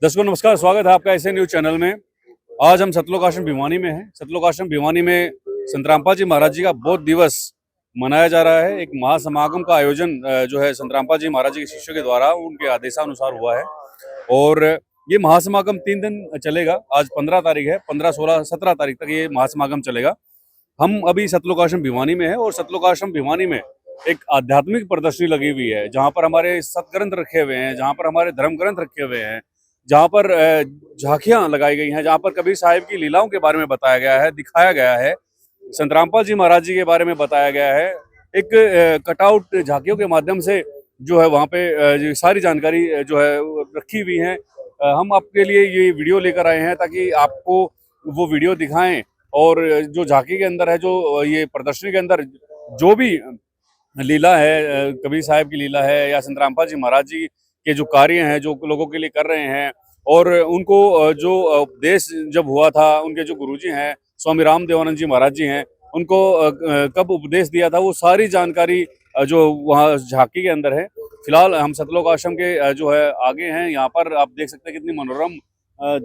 दर्शकों नमस्कार, स्वागत है आपका ऐसे न्यूज चैनल में। आज हम सतलोक आश्रम भिवानी में हैं। सतलोक आश्रम भिवानी में संत रामपाल जी महाराज जी का बौद्ध दिवस मनाया जा रहा है। एक महासमागम का आयोजन जो है संत रामपाल जी महाराज जी के शिष्यों के द्वारा उनके आदेशानुसार हुआ है और ये महासमागम 3 दिन चलेगा। आज 15 तारीख है, 15, 16, 17 तारीख तक ये महासमागम चलेगा। हम अभी सतलोक आश्रम भिवानी में है और सतलोक आश्रम भिवानी में एक आध्यात्मिक प्रदर्शनी लगी हुई है, जहाँ पर हमारे सतग्रंथ रखे हुए हैं, जहाँ पर हमारे धर्म ग्रंथ रखे हुए हैं, जहाँ पर झांकियां लगाई गई हैं, जहाँ पर कबीर साहिब की लीलाओं के बारे में बताया गया है, दिखाया गया है, संत रामपाल जी महाराज जी के बारे में बताया गया है। एक कटआउट झांकियों के माध्यम से जो है वहाँ पे ये सारी जानकारी जो है वो रखी हुई है। हम आपके लिए ये वीडियो लेकर आए हैं ताकि आपको वो वीडियो दिखाएं और जो झांकी के अंदर है, जो ये प्रदर्शनी के अंदर जो भी लीला है, कबीर साहिब की लीला है या संत रामपाल जी महाराज जी के जो कार्य हैं, जो लोगों के लिए कर रहे हैं और उनको जो उपदेश जब हुआ था, उनके जो गुरुजी हैं स्वामी राम देवानंद जी महाराज जी हैं, उनको कब उपदेश दिया था, वो सारी जानकारी जो वहाँ झांकी के अंदर है। फिलहाल हम सतलोक आश्रम के जो है आगे हैं। यहाँ पर आप देख सकते हैं कितनी मनोरम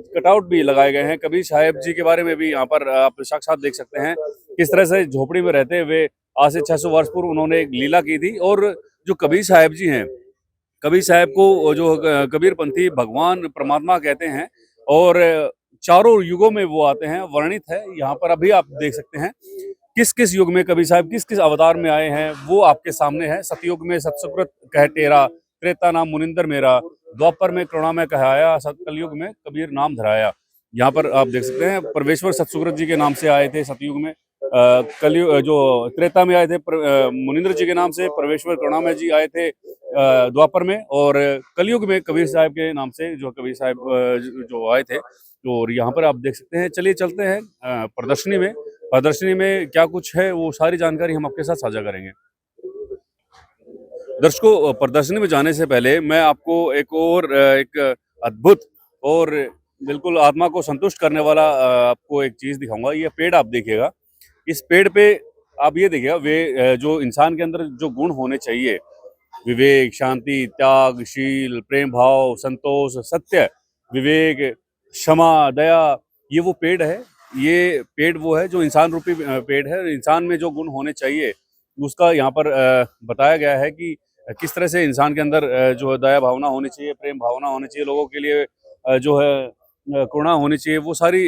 कटआउट भी लगाए गए हैं। कबीर साहिब जी के बारे में भी यहाँ पर आप साक्षात देख सकते हैं, किस तरह से झोपड़ी में रहते हुए आज से 600 वर्ष पूर्व उन्होंने एक लीला की थी। और जो कबीर साहिब जी हैं, कबीर साहब को जो कबीरपंथी भगवान परमात्मा कहते हैं और चारों युगों में वो आते हैं, वर्णित है। यहाँ पर अभी आप देख सकते हैं किस किस युग में कबीर साहब किस किस अवतार में आए हैं, वो आपके सामने है। सतयुग में सतसुकृत कह टेरा, त्रेता नाम मुनिंदर मेरा, द्वापर में करुणा में कहाया, कलयुग में कबीर नाम धराया। यहाँ पर आप देख सकते हैं परमेश्वर सतसुकृत जी के नाम से आए थे सतयुग में, कलयुग जो त्रेता में आए थे मुनिंद्र जी के नाम से, परमेश्वर करुणामय जी आए थे द्वापर में, और कलयुग में कबीर साहब के नाम से जो कबीर साहब जो आए थे। और यहाँ पर आप देख सकते हैं। चलिए चलते हैं प्रदर्शनी में। प्रदर्शनी में क्या कुछ है वो सारी जानकारी हम आपके साथ साझा करेंगे। दर्शकों, प्रदर्शनी में जाने से पहले मैं आपको एक अद्भुत और बिल्कुल आत्मा को संतुष्ट करने वाला आपको एक चीज दिखाऊंगा। ये पेड़ आप देखिएगा। इस पेड़ पे आप ये देखिएगा, वे जो इंसान के अंदर जो गुण होने चाहिए, विवेक, शांति, त्याग, शील, प्रेम भाव, संतोष, सत्य, विवेक, क्षमा, दया, ये वो पेड़ है। ये पेड़ वो है जो इंसान रूपी पेड़ है। इंसान में जो गुण होने चाहिए उसका यहाँ पर बताया गया है कि किस तरह से इंसान के अंदर जो है दया भावना होनी चाहिए, प्रेम भावना होनी चाहिए, लोगों के लिए जो है करुणा होनी चाहिए। वो सारी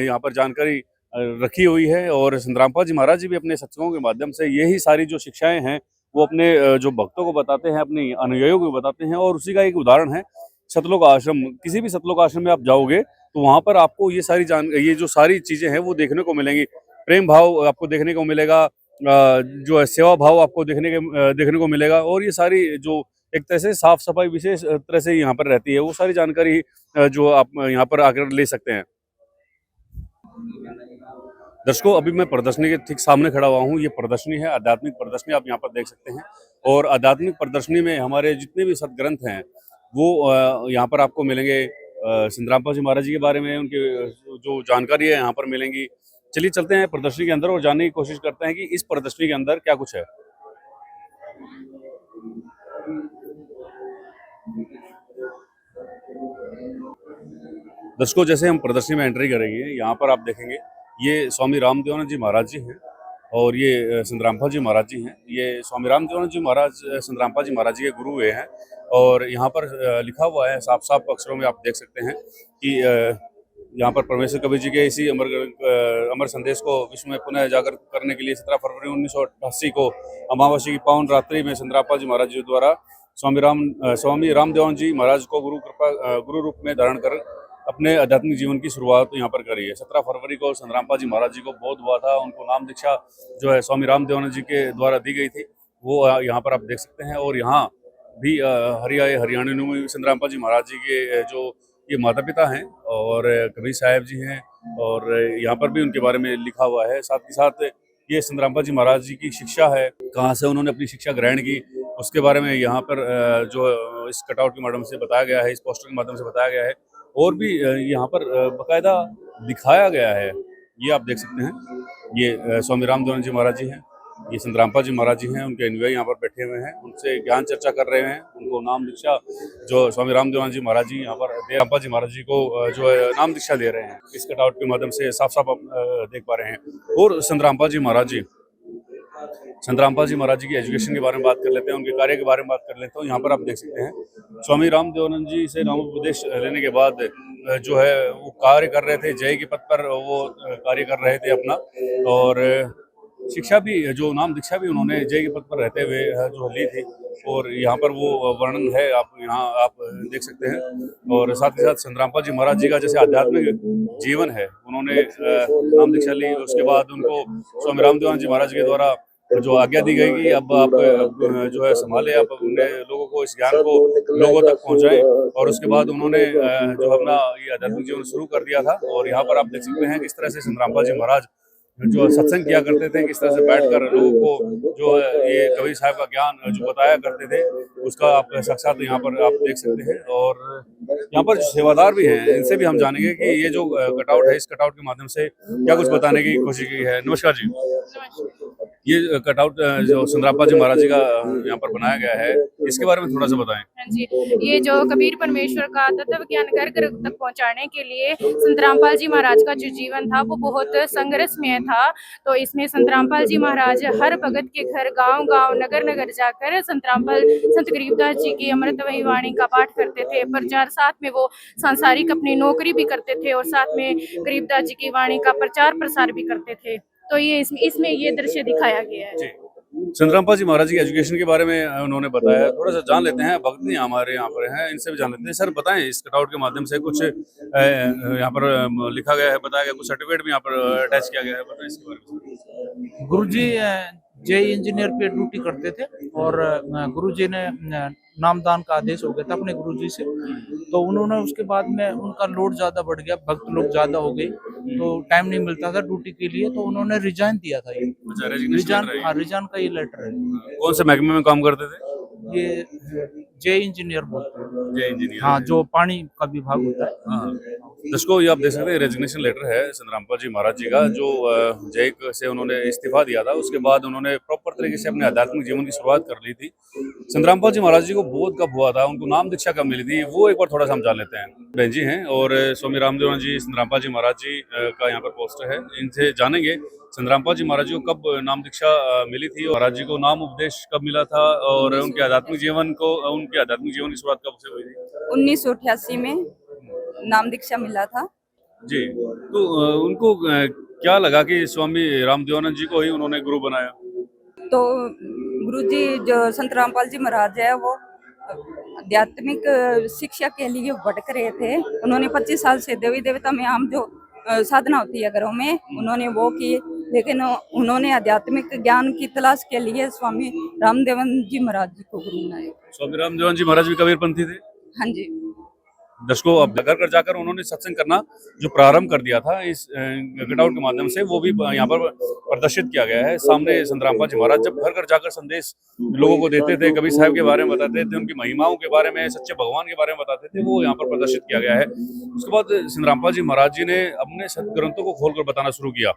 यहाँ पर जानकारी रखी हुई है। और संत रामपाल जी महाराज जी भी अपने सत्संगों के माध्यम से यही सारी जो शिक्षाएं हैं वो अपने जो भक्तों को बताते हैं, अपनी अनुयायियों को बताते हैं। और उसी का एक उदाहरण है सतलोक आश्रम। किसी भी सतलोक आश्रम में आप जाओगे तो वहां पर आपको ये जो सारी चीजें हैं वो देखने को मिलेंगी। प्रेम भाव आपको देखने को मिलेगा, जो है सेवा भाव आपको देखने को मिलेगा। और ये सारी जो एक तरह से साफ सफाई विशेष तरह से यहाँ पर रहती है, वो सारी जानकारी जो आप यहाँ पर आकर ले सकते हैं। दर्शकों, अभी मैं प्रदर्शनी के ठीक सामने खड़ा हुआ हूँ। ये प्रदर्शनी है, आध्यात्मिक प्रदर्शनी, आप यहाँ पर देख सकते हैं। और आध्यात्मिक प्रदर्शनी में हमारे जितने भी सदग्रंथ हैं वो यहाँ पर आपको मिलेंगे। संत रामपाल जी महाराज जी के बारे में उनके जो जानकारी है यहाँ पर मिलेंगी। चलिए चलते हैं प्रदर्शनी के अंदर और जानने की कोशिश करते हैं कि इस प्रदर्शनी के अंदर क्या कुछ है। दर्शकों, जैसे हम प्रदर्शनी में एंट्री करेंगे, यहाँ पर आप देखेंगे ये स्वामी राम देवानंद जी महाराज जी हैं और ये संत रामपाल जी महाराज जी हैं। ये स्वामी राम देवानंद जी महाराज संत रामपाल जी महाराज जी के गुरु हुए हैं। और यहाँ पर लिखा हुआ है साफ साफ अक्षरों में, आप देख सकते हैं कि यहाँ पर परमेश्वर कबीर जी के इसी अमर संदेश को विश्व में पुनः जागर करने के लिए 17 फरवरी 1988 को अमावस्या की पावन रात्रि में संत रामपाल जी महाराज जी द्वारा स्वामी राम देवानंद जी महाराज को गुरु रूप में धारण कर अपने आध्यात्मिक जीवन की शुरुआत यहाँ पर करी है। 17 फरवरी को संत रामपाल जी महाराज जी को बोध हुआ था। उनको नाम दीक्षा जो है स्वामी राम देवानंद जी के द्वारा दी गई थी, वो यहाँ पर आप देख सकते हैं। और यहाँ भी हरियाणा में संत रामपाल जी महाराज जी के जो ये माता पिता हैं और कबीर साहब जी हैं, और यहाँ पर भी उनके बारे में लिखा हुआ है। साथ ही साथ ये संत रामपाल जी महाराज जी की शिक्षा है, कहाँ से उन्होंने अपनी शिक्षा ग्रहण की, उसके बारे में यहाँ पर जो इस कटआउट के माध्यम से बताया गया है, इस पोस्टर के माध्यम से बताया गया है। और भी यहाँ पर बकायदा दिखाया गया है। ये आप देख सकते हैं, ये स्वामी राम देवानंद जी महाराज जी हैं। ये संतरामपाल जी महाराज जी हैं, उनके अनुयायी यहाँ पर बैठे हुए हैं, उनसे ज्ञान चर्चा कर रहे हैं। उनको नाम दीक्षा जो स्वामी रामदेवानंद जी महाराज जी यहाँ पर संतरामपाल जी महाराज जी को जो है नाम दीक्षा दे रहे हैं। इस कटआउट के माध्यम से साफ साफ आप देख पा रहे हैं। और संतरामपाल जी महाराज जी की एजुकेशन के बारे में बात कर लेते हैं, उनके कार्य के बारे में बात कर लेते हैं। यहाँ पर आप देख सकते हैं स्वामी रामदेवानंद जी से नामोपदेश लेने के बाद जो है वो कार्य कर रहे थे, जय के पद पर वो कार्य कर रहे थे अपना, और शिक्षा भी जो नाम दीक्षा भी उन्होंने जय के पद पर रहते हुए जो ली थी, और यहाँ पर वो वर्णन है, आप यहाँ आप देख सकते हैं। और साथ ही साथ संतरामपाल जी महाराज जी का जैसे आध्यात्मिक जीवन है, उन्होंने नाम दीक्षा ली, उसके बाद उनको स्वामी रामदेवानंद जी महाराज के द्वारा जो आज्ञा दी गई कि अब आप जो है संभाले, आप उन्हें लोगों को इस ज्ञान को लोगों तक पहुंचाएं, और उसके बाद उन्होंने जो अपना ये आध्यात्मिक जीवन शुरू कर दिया था। और यहाँ पर आप देख सकते हैं किस तरह से संतरामपाल जी महाराज जो सत्संग किया करते थे, किस तरह से बैठकर लोगों को जो ये कबीर साहब का ज्ञान जो बताया करते थे, उसका आप साक्षात यहाँ पर आप देख सकते हैं। और यहाँ पर जो सेवादार भी हैं, इनसे भी हम जानेंगे कि ये जो कटआउट है, इस कटआउट के माध्यम से क्या कुछ बताने की कोशिश की है। नमस्कार जी। ये कटआउट जो संतरामपाल जी महाराज जी का यहाँ पर बनाया गया है, इसके बारे में थोड़ा सा बताएं। हाँ जी, ये जो कबीर परमेश्वर का तत्व ज्ञान घर घर तक पहुंचाने के लिए संतरामपाल जी महाराज का जो जीवन था वो बहुत संघर्षमय था। तो इसमें संतरामपाल जी महाराज हर भगत के घर, गांव गांव, नगर नगर जाकर संत गरीबदास जी की अमृतमयी वाणी का पाठ करते थे, प्रचार, साथ में वो सांसारिक अपनी नौकरी भी करते थे और साथ में गरीबदास जी की वाणी का प्रचार प्रसार भी करते थे। तो ये इसमें ये दृश्य दिखाया गया है। संतरामपाल जी महाराज जी की एजुकेशन के बारे में उन्होंने बताया, थोड़ा सा जान लेते हैं। भक्त जी हमारे यहाँ पर हैं, इनसे भी जान लेते हैं। सर बताएं, इस कटआउट के माध्यम से कुछ यहाँ पर लिखा गया है, बताया गया, कुछ सर्टिफिकेट भी यहाँ पर अटैच किया गया है, बताएं इसके बारे में। गुरुजी जेई इंजीनियर पे ड्यूटी करते थे और गुरुजी ने नामदान का आदेश हो गया था अपने गुरुजी से, तो उन्होंने उसके बाद में उनका लोड ज्यादा बढ़ गया, भक्त लोग ज्यादा हो गए, तो टाइम नहीं मिलता था ड्यूटी के लिए, तो उन्होंने रिजाइन दिया था। ये रिजाइन का ये लेटर है। कौन से महकमे में काम करते थे? ये जे इंजीनियर बोलते हैं। जे इंजीनियर, हाँ, जो पानी का विभाग होता है। हाँ, दर्शकों ये आप देख सकते हैं रेजिग्नेशन लेटर है संतरामपाल जी महाराज जी का, जो जय से उन्होंने इस्तीफा दिया था। उसके बाद उन्होंने प्रॉपर तरीके से अपने आध्यात्मिक जीवन की शुरुआत कर ली थी। संतरामपाल जी महाराज जी को बोध कब हुआ था, उनको नाम दीक्षा कब मिली थी, वो एक बार थोड़ा सा हम जान लेते हैं। बहन जी हैं और स्वामी रामदेवानंद जी संतरामपाल जी महाराज जी का यहाँ पर पोस्टर है, इनसे जानेंगे संतरामपाल जी महाराज जी को कब नाम दीक्षा मिली थी, और महाराज जी को नाम उपदेश कब मिला था, और उनके आध्यात्मिक जीवन की शुरुआत कब से हुई थी। 1988 में नाम दीक्षा मिला था जी। तो उनको क्या लगा कि स्वामी रामदेवानंद जी को ही उन्होंने गुरु बनाया? तो गुरुजी जो संत रामपाल जी महाराज है वो आध्यात्मिक शिक्षा के लिए भटक रहे थे। उन्होंने 25 साल से देवी देवता में हम जो साधना होती है घरों में, उन्होंने वो की, लेकिन उन्होंने आध्यात्मिक ज्ञान की तलाश के लिए स्वामी रामदेवानंद जी महाराज जी को गुरु बनाया। स्वामी रामदेवानंद जी महाराज भी कबीरपंथी थे? हाँ जी। दर्शकों अब घर घर जाकर उन्होंने सत्संग करना जो प्रारंभ कर दिया था, इस कटआउट के माध्यम से वो भी यहाँ पर प्रदर्शित किया गया है। सामने संतरामपाल जी महाराज जब घर घर जाकर संदेश लोगों को देते थे, कबीर साहब के बारे में बताते थे, उनकी महिमाओं के बारे में, सच्चे भगवान के बारे में बताते थे, वो यहाँ पर प्रदर्शित किया गया है। उसके बाद संतरामपाल जी महाराज जी ने अपने सदग्रंथों को खोलकर बताना शुरू किया।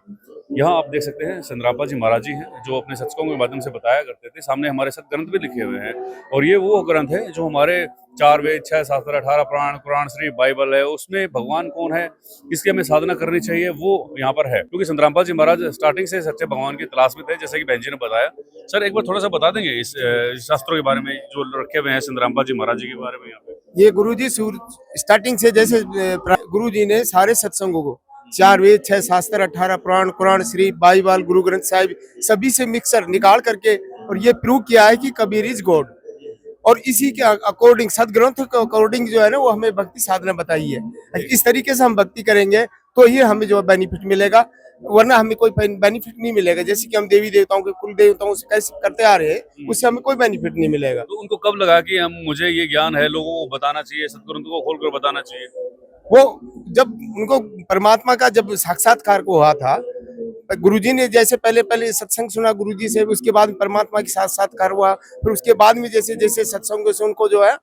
यहाँ आप देख सकते हैं संतरामपाल जी महाराज जी हैं जो अपने सत्संगों के माध्यम से बताया करते थे। सामने हमारे सदग्रंथ भी लिखे हुए हैं, और ये वो ग्रंथ है जो हमारे 4 वेद, 6 शास्त्र, 18 पुराण, कुरान शरीफ, बाइबल है, उसमें भगवान कौन है, किसकी हमें साधना करनी चाहिए, वो यहाँ पर है। क्योंकि संतरामपाल जी महाराज स्टार्टिंग से सच्चे भगवान की तलाश में थे, जैसे कि बहन जी ने बताया। सर एक बार थोड़ा सा बता देंगे इस शास्त्रों के बारे में जो रखे हुए हैं संतरामपाल जी महाराज जी के बारे में यहाँ पे? ये गुरुजी स्टार्टिंग से जैसे गुरुजी ने सारे सत्संगों को 4 वेद, 6 शास्त्र, 18 पुराण, कुरान शरीफ, बाइबल, गुरु ग्रंथ साहिब सभी से मिक्सर निकाल करके और ये प्रूव किया है कि कबीर इज गॉड, और इसी के अकॉर्डिंग सदग्रंथ के अकॉर्डिंग जो है ना वो हमें भक्ति साधना बताई है। इस तरीके से हम भक्ति करेंगे तो ये हमें जो बेनिफिट मिलेगा, वरना हमें कोई बेनिफिट नहीं मिलेगा। जैसे कि हम देवी देवताओं के कुल देवताओं से कैसे करते आ रहे हैं, उससे हमें कोई बेनिफिट नहीं मिलेगा। तो उनको कब लगा कि मुझे ये ज्ञान है, लोगों को बताना चाहिए, सदग्रंथों को खोलकर बताना चाहिए? वो जब उनको परमात्मा का जब साक्षात्कार को हुआ था, गुरुजी ने जैसे पहले सत्संग सुना गुरुजी से, उसके बाद परमात्मा के साक्षात्कार हुआ, फिर उसके बाद में जैसे जैसे सत्संग से उनको जो है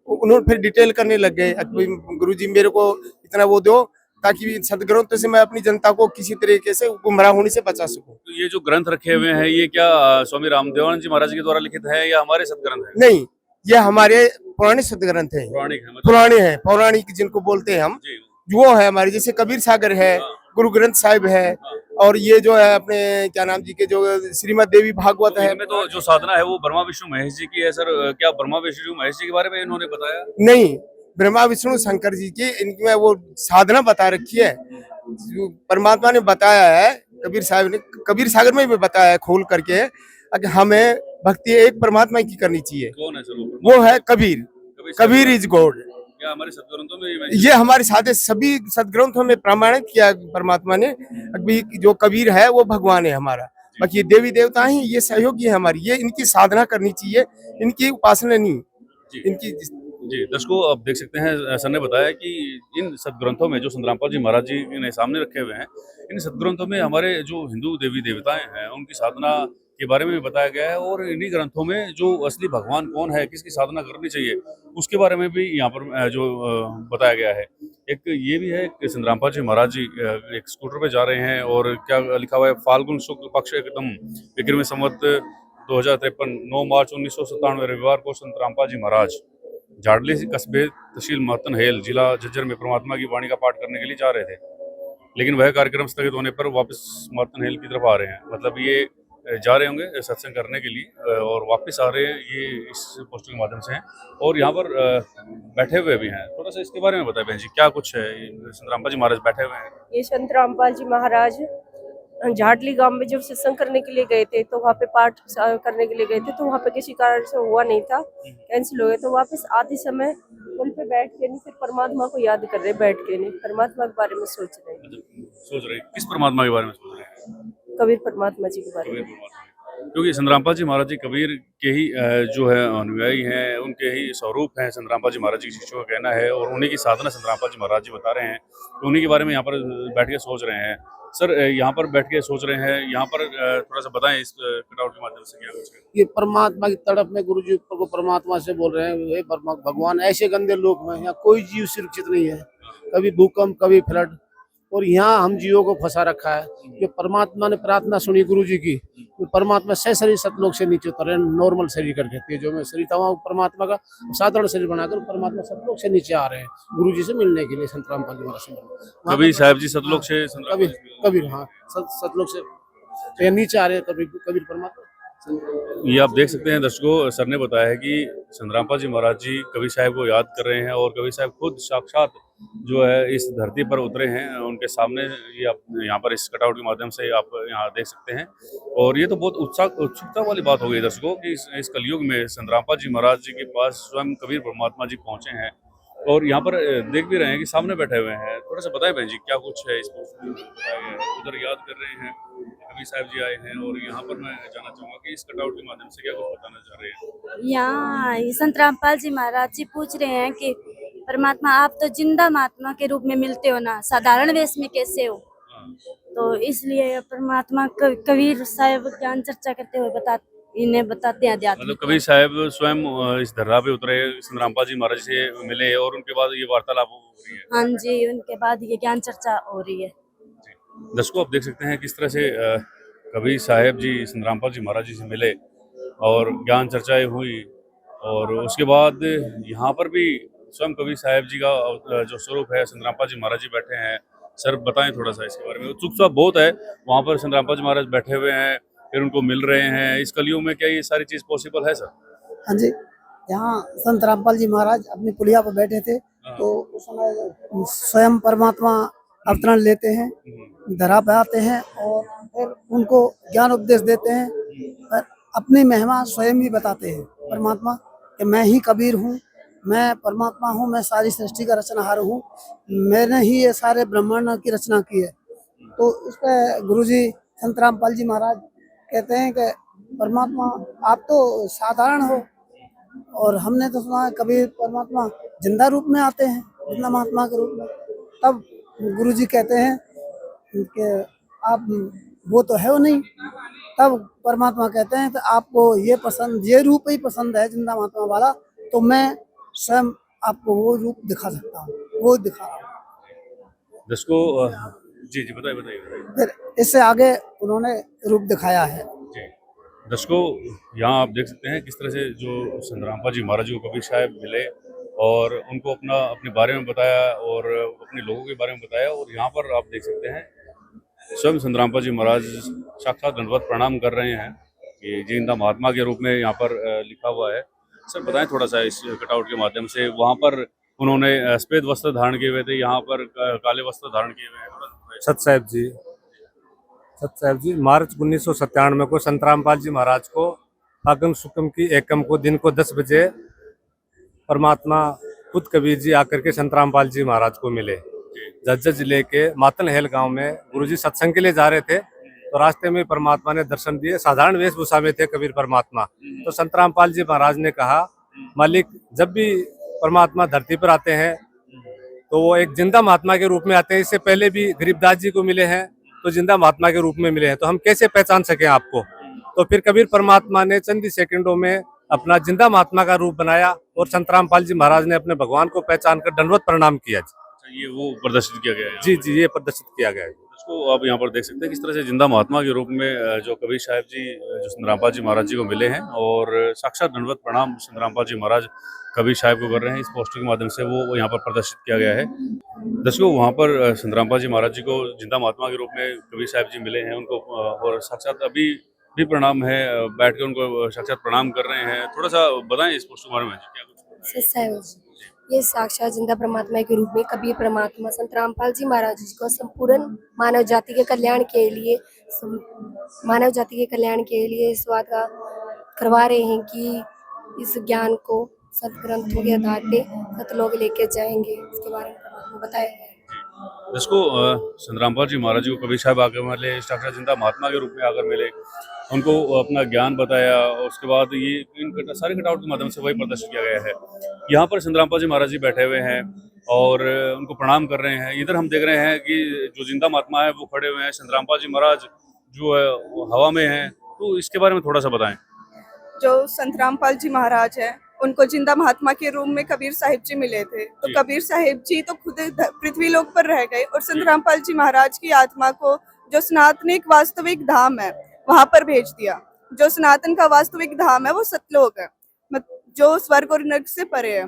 उन्होंने फिर डिटेल करने लग गए, गुरुजी मेरे को इतना वो दो, ताकि इन सदग्रंथों से मैं अपनी जनता को किसी तरीके से गुमराह होने से बचा सकूं। तो ये जो ग्रंथ रखे हुए हैं ये क्या स्वामी रामदेवानंद जी महाराज जी के द्वारा लिखित है या हमारे सदग्रंथ है? नहीं, ये हमारे पुराने सदग्रंथ हैं, पौराणिक है मतलब। पुराने हैं, पौराणिक जिनको बोलते हैं हम, जी। वो है हमारे, जैसे कबीर सागर है, गुरु ग्रंथ साहिब है, और ये जो है अपने क्या नाम जी के जो श्रीमद देवी भागवत है। इनमें तो जो साधना है वो ब्रह्मा विष्णु महेश जी की है सर। क्या ब्रह्मा विष्णु महेश जी के बारे में इन्होंने बताया? नहीं, ब्रह्मा विष्णु शंकर जी की इनमें वो साधना बता रखी है, जो परमात्मा ने बताया है, कबीर साहब ने कबीर सागर में भी बताया है खोल करके कि हमें भक्ति एक परमात्मा की करनी चाहिए। कौन है सर वो है कबीर, कबीर इज गॉड। क्या हमारे सदग्रंथों में ये हमारे साथ सभी सदग्रंथों में प्रमाणित किया परमात्मा ने, अभी जो कबीर है वो भगवान है हमारा, बाकी ये देवी देवता ही ये सहयोगी है हमारी, ये इनकी साधना करनी चाहिए, इनकी उपासना नहीं, इनकी। जी दर्शकों, आप देख सकते हैं सर ने बताया कि इन सदग्रंथों में जो संत रामपाल जी महाराज जी ने सामने रखे हुए हैं, इन सदग्रंथों में हमारे जो हिंदू देवी देवताएं हैं उनकी साधना के बारे में भी बताया गया है, और इन्हीं ग्रंथों में जो असली भगवान कौन है, किसकी साधना करनी चाहिए, उसके बारे में भी यहाँ पर जो बताया गया है। एक ये भी है कि संत रामपाल जी महाराज जी एक स्कूटर पे जा रहे हैं, और क्या लिखा हुआ है, फाल्गुन शुक्ल पक्ष एकदम विक्रमी संवत 2053 9 मार्च 1997 रविवार को संत रामपाल जी महाराज झाड़ली कस्बे तहसील महतन हेल जिला झज्जर में परमात्मा की वाणी का पाठ करने के लिए जा रहे थे, लेकिन वह कार्यक्रम स्थगित होने पर वापस महतन हेल की तरफ आ रहे हैं। मतलब ये जा रहे होंगे सत्संग करने के लिए और वापस आ रहे हैं, ये इस पोस्टर के माध्यम से हैं, और यहाँ पर बैठे हुए भी हैं। थोड़ा सा इसके बारे में बताएं बहन जी, क्या कुछ है? संत रामपाल जी महाराज बैठे हुए हैं। ये संत रामपाल जी महाराज झाड़ली गांव में जब सत्संग करने के लिए गए थे, तो वहाँ पे पाठ करने के लिए गए थे, तो वहाँ पे किसी कारण से हुआ नहीं था, कैंसिल हो गया, तो वापस आधे समय पुल पे बैठ के नहीं, फिर परमात्मा को याद कर रहे, बैठ के नहीं, परमात्मा के बारे में सोच रहे हैं। सोच रहे किस परमात्मा के बारे में सोच रहे हैं? कबीर परमात्मा जी के बारे में। क्योंकि संत रामपाल जी महाराज जी कबीर के ही जो है अनुयायी हैं, उनके ही स्वरूप हैं संत रामपाल जी महाराज जी के शिष्यों का कहना है, और उन्हीं की साधना संत रामपाल जी महाराज जी बता रहे हैं, तो उन्हीं के बारे में यहाँ पर बैठ के सोच रहे हैं। सर यहाँ पर बैठ के सोच रहे हैं, यहाँ पर थोड़ा सा बताएं इस कटआउट के माध्यम से क्या कुछ है? ये परमात्मा की तड़प में गुरु जी को परमात्मा से बोल रहे हैं, हे भगवान, ऐसे गंदे लोग में यहाँ कोई जीव सुरक्षित नहीं है, कभी भूकंप कभी फ्लड, और यहाँ हम जीवों को फंसा रखा है। जो परमात्मा ने प्रार्थना सुनी गुरु जी की, तो परमात्मा से शरीर सतलोक से नीचे उतर रहे, नॉर्मल शरीर कर देती है, जो मैं शरीर था वहाँ परमात्मा का साधारण शरीर बनाकर परमात्मा सतलोक से नीचे आ रहे हैं गुरु जी से मिलने के लिए। संत रामपाल जी महाराज से कबीर साहब जी सतलोक से कबीर हाँ सतलोक से तो ये नीचे आ रहे हैं, कबीर परमात्मा। ये आप देख सकते हैं दर्शकों, सर ने बताया है कि संत रामपाल जी महाराज जी कबीर साहब को याद कर रहे हैं, और कबीर साहब खुद साक्षात जो है इस धरती पर उतरे हैं उनके सामने। ये आप यहाँ पर इस कटआउट के माध्यम से आप यहाँ देख सकते हैं, और ये तो बहुत उत्सुकता वाली बात हो गई दर्शकों कि इस कलयुग में संत रामपाल जी महाराज जी के पास स्वयं कबीर परमात्मा जी पहुँचे हैं, और यहाँ पर देख भी रहे हैं कि सामने बैठे हुए हैं। थोड़ा सा बताएं बहन जी क्या कुछ है इसमें? उधर याद कर रहे हैं, कबीर साहब जी आए हैं, और यहाँ पर मैं जानना चाहूँगा कि इस कटआउट के माध्यम से क्या कुछ बताना चाह रहे हैं? यहाँ संत रामपाल जी महाराज जी पूछ रहे हैं कि परमात्मा आप तो जिंदा महात्मा के रूप में मिलते हो ना, साधारण वेश में कैसे हो? तो इसलिए परमात्मा कबीर साहब ज्ञान चर्चा करते हुए इन्हें बताते हैं अध्यात्म। मतलब कबीर साहब स्वयं इस धर्रा पे उतरे, संत रामपाल जी महाराज से मिले, और उनके बाद ये वार्तालाप हो रही है। हाँ जी, उनके बाद ये ज्ञान चर्चा हो रही है। दर्शकों आप देख सकते हैं किस तरह से कबीर साहब जी संत रामपाल जी महाराज जी से मिले और ज्ञान चर्चाएं हुई, और उसके बाद यहाँ पर भी स्वयं कबीर साहब जी का जो स्वरूप है संत रामपाल जी महाराज जी बैठे हैं। सर बताएं थोड़ा सा इसके बारे में। उत्सुकता बहुत है, वहाँ पर संत रामपाल जी महाराज बैठे हुए हैं, फिर उनको मिल रहे हैं। इस कलयुग में क्या ये सारी चीज पॉसिबल है सर? हाँ जी, यहाँ संत रामपाल जी महाराज अपनी पुलिया पर बैठे थे, तो उस समय स्वयं परमात्मा अवतरण लेते हैं, धरा पे आते हैं, और फिर उनको ज्ञान उपदेश देते हैं, पर अपनी महिमा स्वयं ही बताते हैं परमात्मा कि मैं ही कबीर हूँ, मैं परमात्मा हूँ, मैं सारी सृष्टि का रचनाहार हूँ, मैंने ही ये सारे ब्रह्मांड की रचना की है। तो इस पर गुरुजी संत रामपाल जी महाराज कहते हैं कि परमात्मा आप तो साधारण हो, और हमने तो सुना है कबीर परमात्मा जिंदा रूप में आते हैं, जिंदा महात्मा के रूप में। तब गुरुजी कहते हैं कि आप वो तो है वो नहीं। तब परमात्मा कहते हैं कि आपको ये पसंद, ये रूप ही पसंद है जिंदा महात्मा वाला, तो मैं स्वयं आपको वो रूप दिखा सकता हूँ, वो दिखा रहा हूँ। जिसको जी जी बताइए बताइए बताइए फिर इससे आगे उन्होंने रूप दिखाया है। जी। दर्शकों, यहाँ आप देख सकते हैं किस तरह से जो संतरामपाल जी महाराज जी को कबीर साहब मिले और उनको अपने बारे में बताया और अपने लोगों के बारे में बताया। और यहाँ पर आप देख सकते हैं स्वयं संतरामपाल जी महाराज साक्षात दंडवत प्रणाम कर रहे हैं। ये जिंदा महात्मा के रूप में यहाँ पर लिखा हुआ है। सर बताएं थोड़ा सा इस कटआउट के माध्यम से। वहाँ पर उन्होंने सफेद वस्त्र धारण किए हुए थे, यहाँ पर काले वस्त्र धारण किए हुए हैं। सत साहेब जी मार्च 1997 को संतरामपाल जी महाराज को फागुन शुक्ल की एकम को दिन को 10 बजे परमात्मा खुद कबीर जी आकर के संतरामपाल जी महाराज को मिले। झज्जर जिले के मातनहेल गांव में गुरुजी सत्संग के लिए जा रहे थे, तो रास्ते में परमात्मा ने दर्शन दिए। साधारण वेशभूषा में थे कबीर परमात्मा। तो संतरामपाल जी महाराज ने कहा, मालिक जब भी परमात्मा धरती पर आते हैं तो वो एक जिंदा महात्मा के रूप में आते हैं। इससे पहले भी गरीबदास जी को मिले हैं तो जिंदा महात्मा के रूप में मिले हैं, तो हम कैसे पहचान सके आपको। तो फिर कबीर परमात्मा ने चंद ही सेकंडों में अपना जिंदा महात्मा का रूप बनाया और संतरामपाल जी महाराज ने अपने भगवान को पहचान कर दंडवत प्रणाम किया। ये वो प्रदर्शित किया गया है। जी जी, ये प्रदर्शित किया गया है। इसको आप यहाँ पर देख सकते हैं किस तरह से जिंदा महात्मा के रूप में जो कबीर साहब जी जो संतरामपाल जी महाराज जी को मिले हैं और साक्षात दंडवत प्रणाम संतरामपाल जी महाराज कबीर साहब को कर रहे हैं। इस पोस्टर के माध्यम से वो यहाँ पर प्रदर्शित किया गया है। दर्शकों, वहाँ पर संतरामपाल जी महाराज जी को जिंदा महात्मा के रूप में कबीर साहब जी मिले हैं उनको, और साक्षात अभी भी प्रणाम है, बैठ के उनको साक्षात प्रणाम कर रहे हैं। थोड़ा सा बताएं इस पोस्टर के बारे में क्या कुछ। ये साक्षात जिंदा परमात्मा के रूप में कबीर परमात्मा संतरामपाल जी महाराज जी को संपूर्ण मानव जाति के कल्याण के लिए इस बात का करवा रहे हैं कि इस ज्ञान को सदग्रंथों के आधार पे सतलोक लेके जाएंगे। इसके बारे में परमात्मा बताया। जिसको संतरामपाल जी महाराज जी को कबीर साहब आकर मिले, साक्षात जिंदा महात्मा के रूप में आकर मिले, उनको अपना ज्ञान बताया। और उसके बाद ये इन सारे कटआउट के माध्यम से वही प्रदर्शित किया गया है। यहाँ पर संतरामपाल जी महाराज जी बैठे हुए हैं और उनको प्रणाम कर रहे हैं। इधर हम देख रहे हैं कि जो जिंदा महात्मा है वो खड़े हुए हैं, संतरामपाल जी महाराज जो है वो हवा में हैं। तो इसके बारे में थोड़ा सा बताएं। जो संतरामपाल जी महाराज है उनको जिंदा महात्मा के रूप में कबीर साहिब जी मिले थे, तो कबीर साहिब जी तो खुद पृथ्वी लोक पर रह गए और संतरामपाल जी महाराज की आत्मा को जो सनातनिक वास्तविक धाम है वहां पर भेज दिया। जो सनातन का वास्तविक धाम है वो सतलोक है, जो स्वर्ग और नरक से परे है।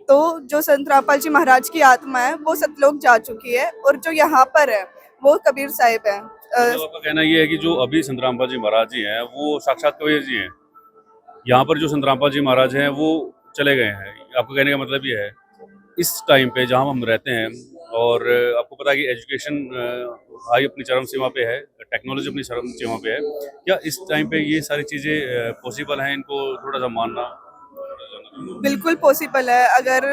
तो जो संतरामपाल जी महाराज की आत्मा है वो सतलोक जा चुकी है और जो यहाँ पर है वो कबीर साहिब है। आपका कहना ये है कि जो अभी संतरामपाल जी महाराज जी हैं वो साक्षात कबीर जी हैं। यहाँ पर जो संतरामपाल जी महाराज हैं वो चले गए हैं। आपको कहने का मतलब ये है इस टाइम पे जहाँ हम रहते हैं, और आपको पता है कि एजुकेशन हाई अपनी चरम सीमा पे है, टेक्नोलॉजी अपनी चरम सीमा पे है। क्या इस टाइम पे ये सारी चीज़ें पॉसिबल हैं, इनको थोड़ा सा मानना? बिल्कुल पॉसिबल है। अगर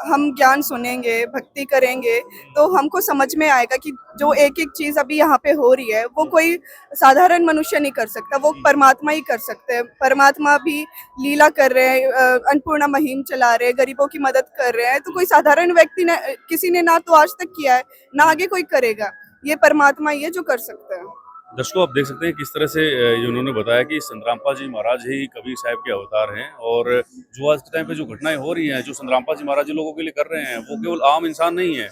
हम ज्ञान सुनेंगे, भक्ति करेंगे तो हमको समझ में आएगा कि जो एक एक चीज अभी यहाँ पे हो रही है वो कोई साधारण मनुष्य नहीं कर सकता, वो परमात्मा ही कर सकते हैं। परमात्मा भी लीला कर रहे हैं, अन्नपूर्णा मुहिम चला रहे हैं, गरीबों की मदद कर रहे हैं। तो कोई साधारण व्यक्ति ने किसी ने ना तो आज तक किया है ना आगे कोई करेगा, ये परमात्मा ही है जो कर सकता है। दर्शकों, आप देख सकते हैं किस तरह से उन्होंने बताया कि संतरामपाल जी महाराज ही कबीर साहब के अवतार हैं। और जो आज के टाइम पे जो घटनाएं हो रही हैं, जो संतरामपाल जी महाराज जी लोगों के लिए कर रहे हैं, वो केवल आम इंसान नहीं है।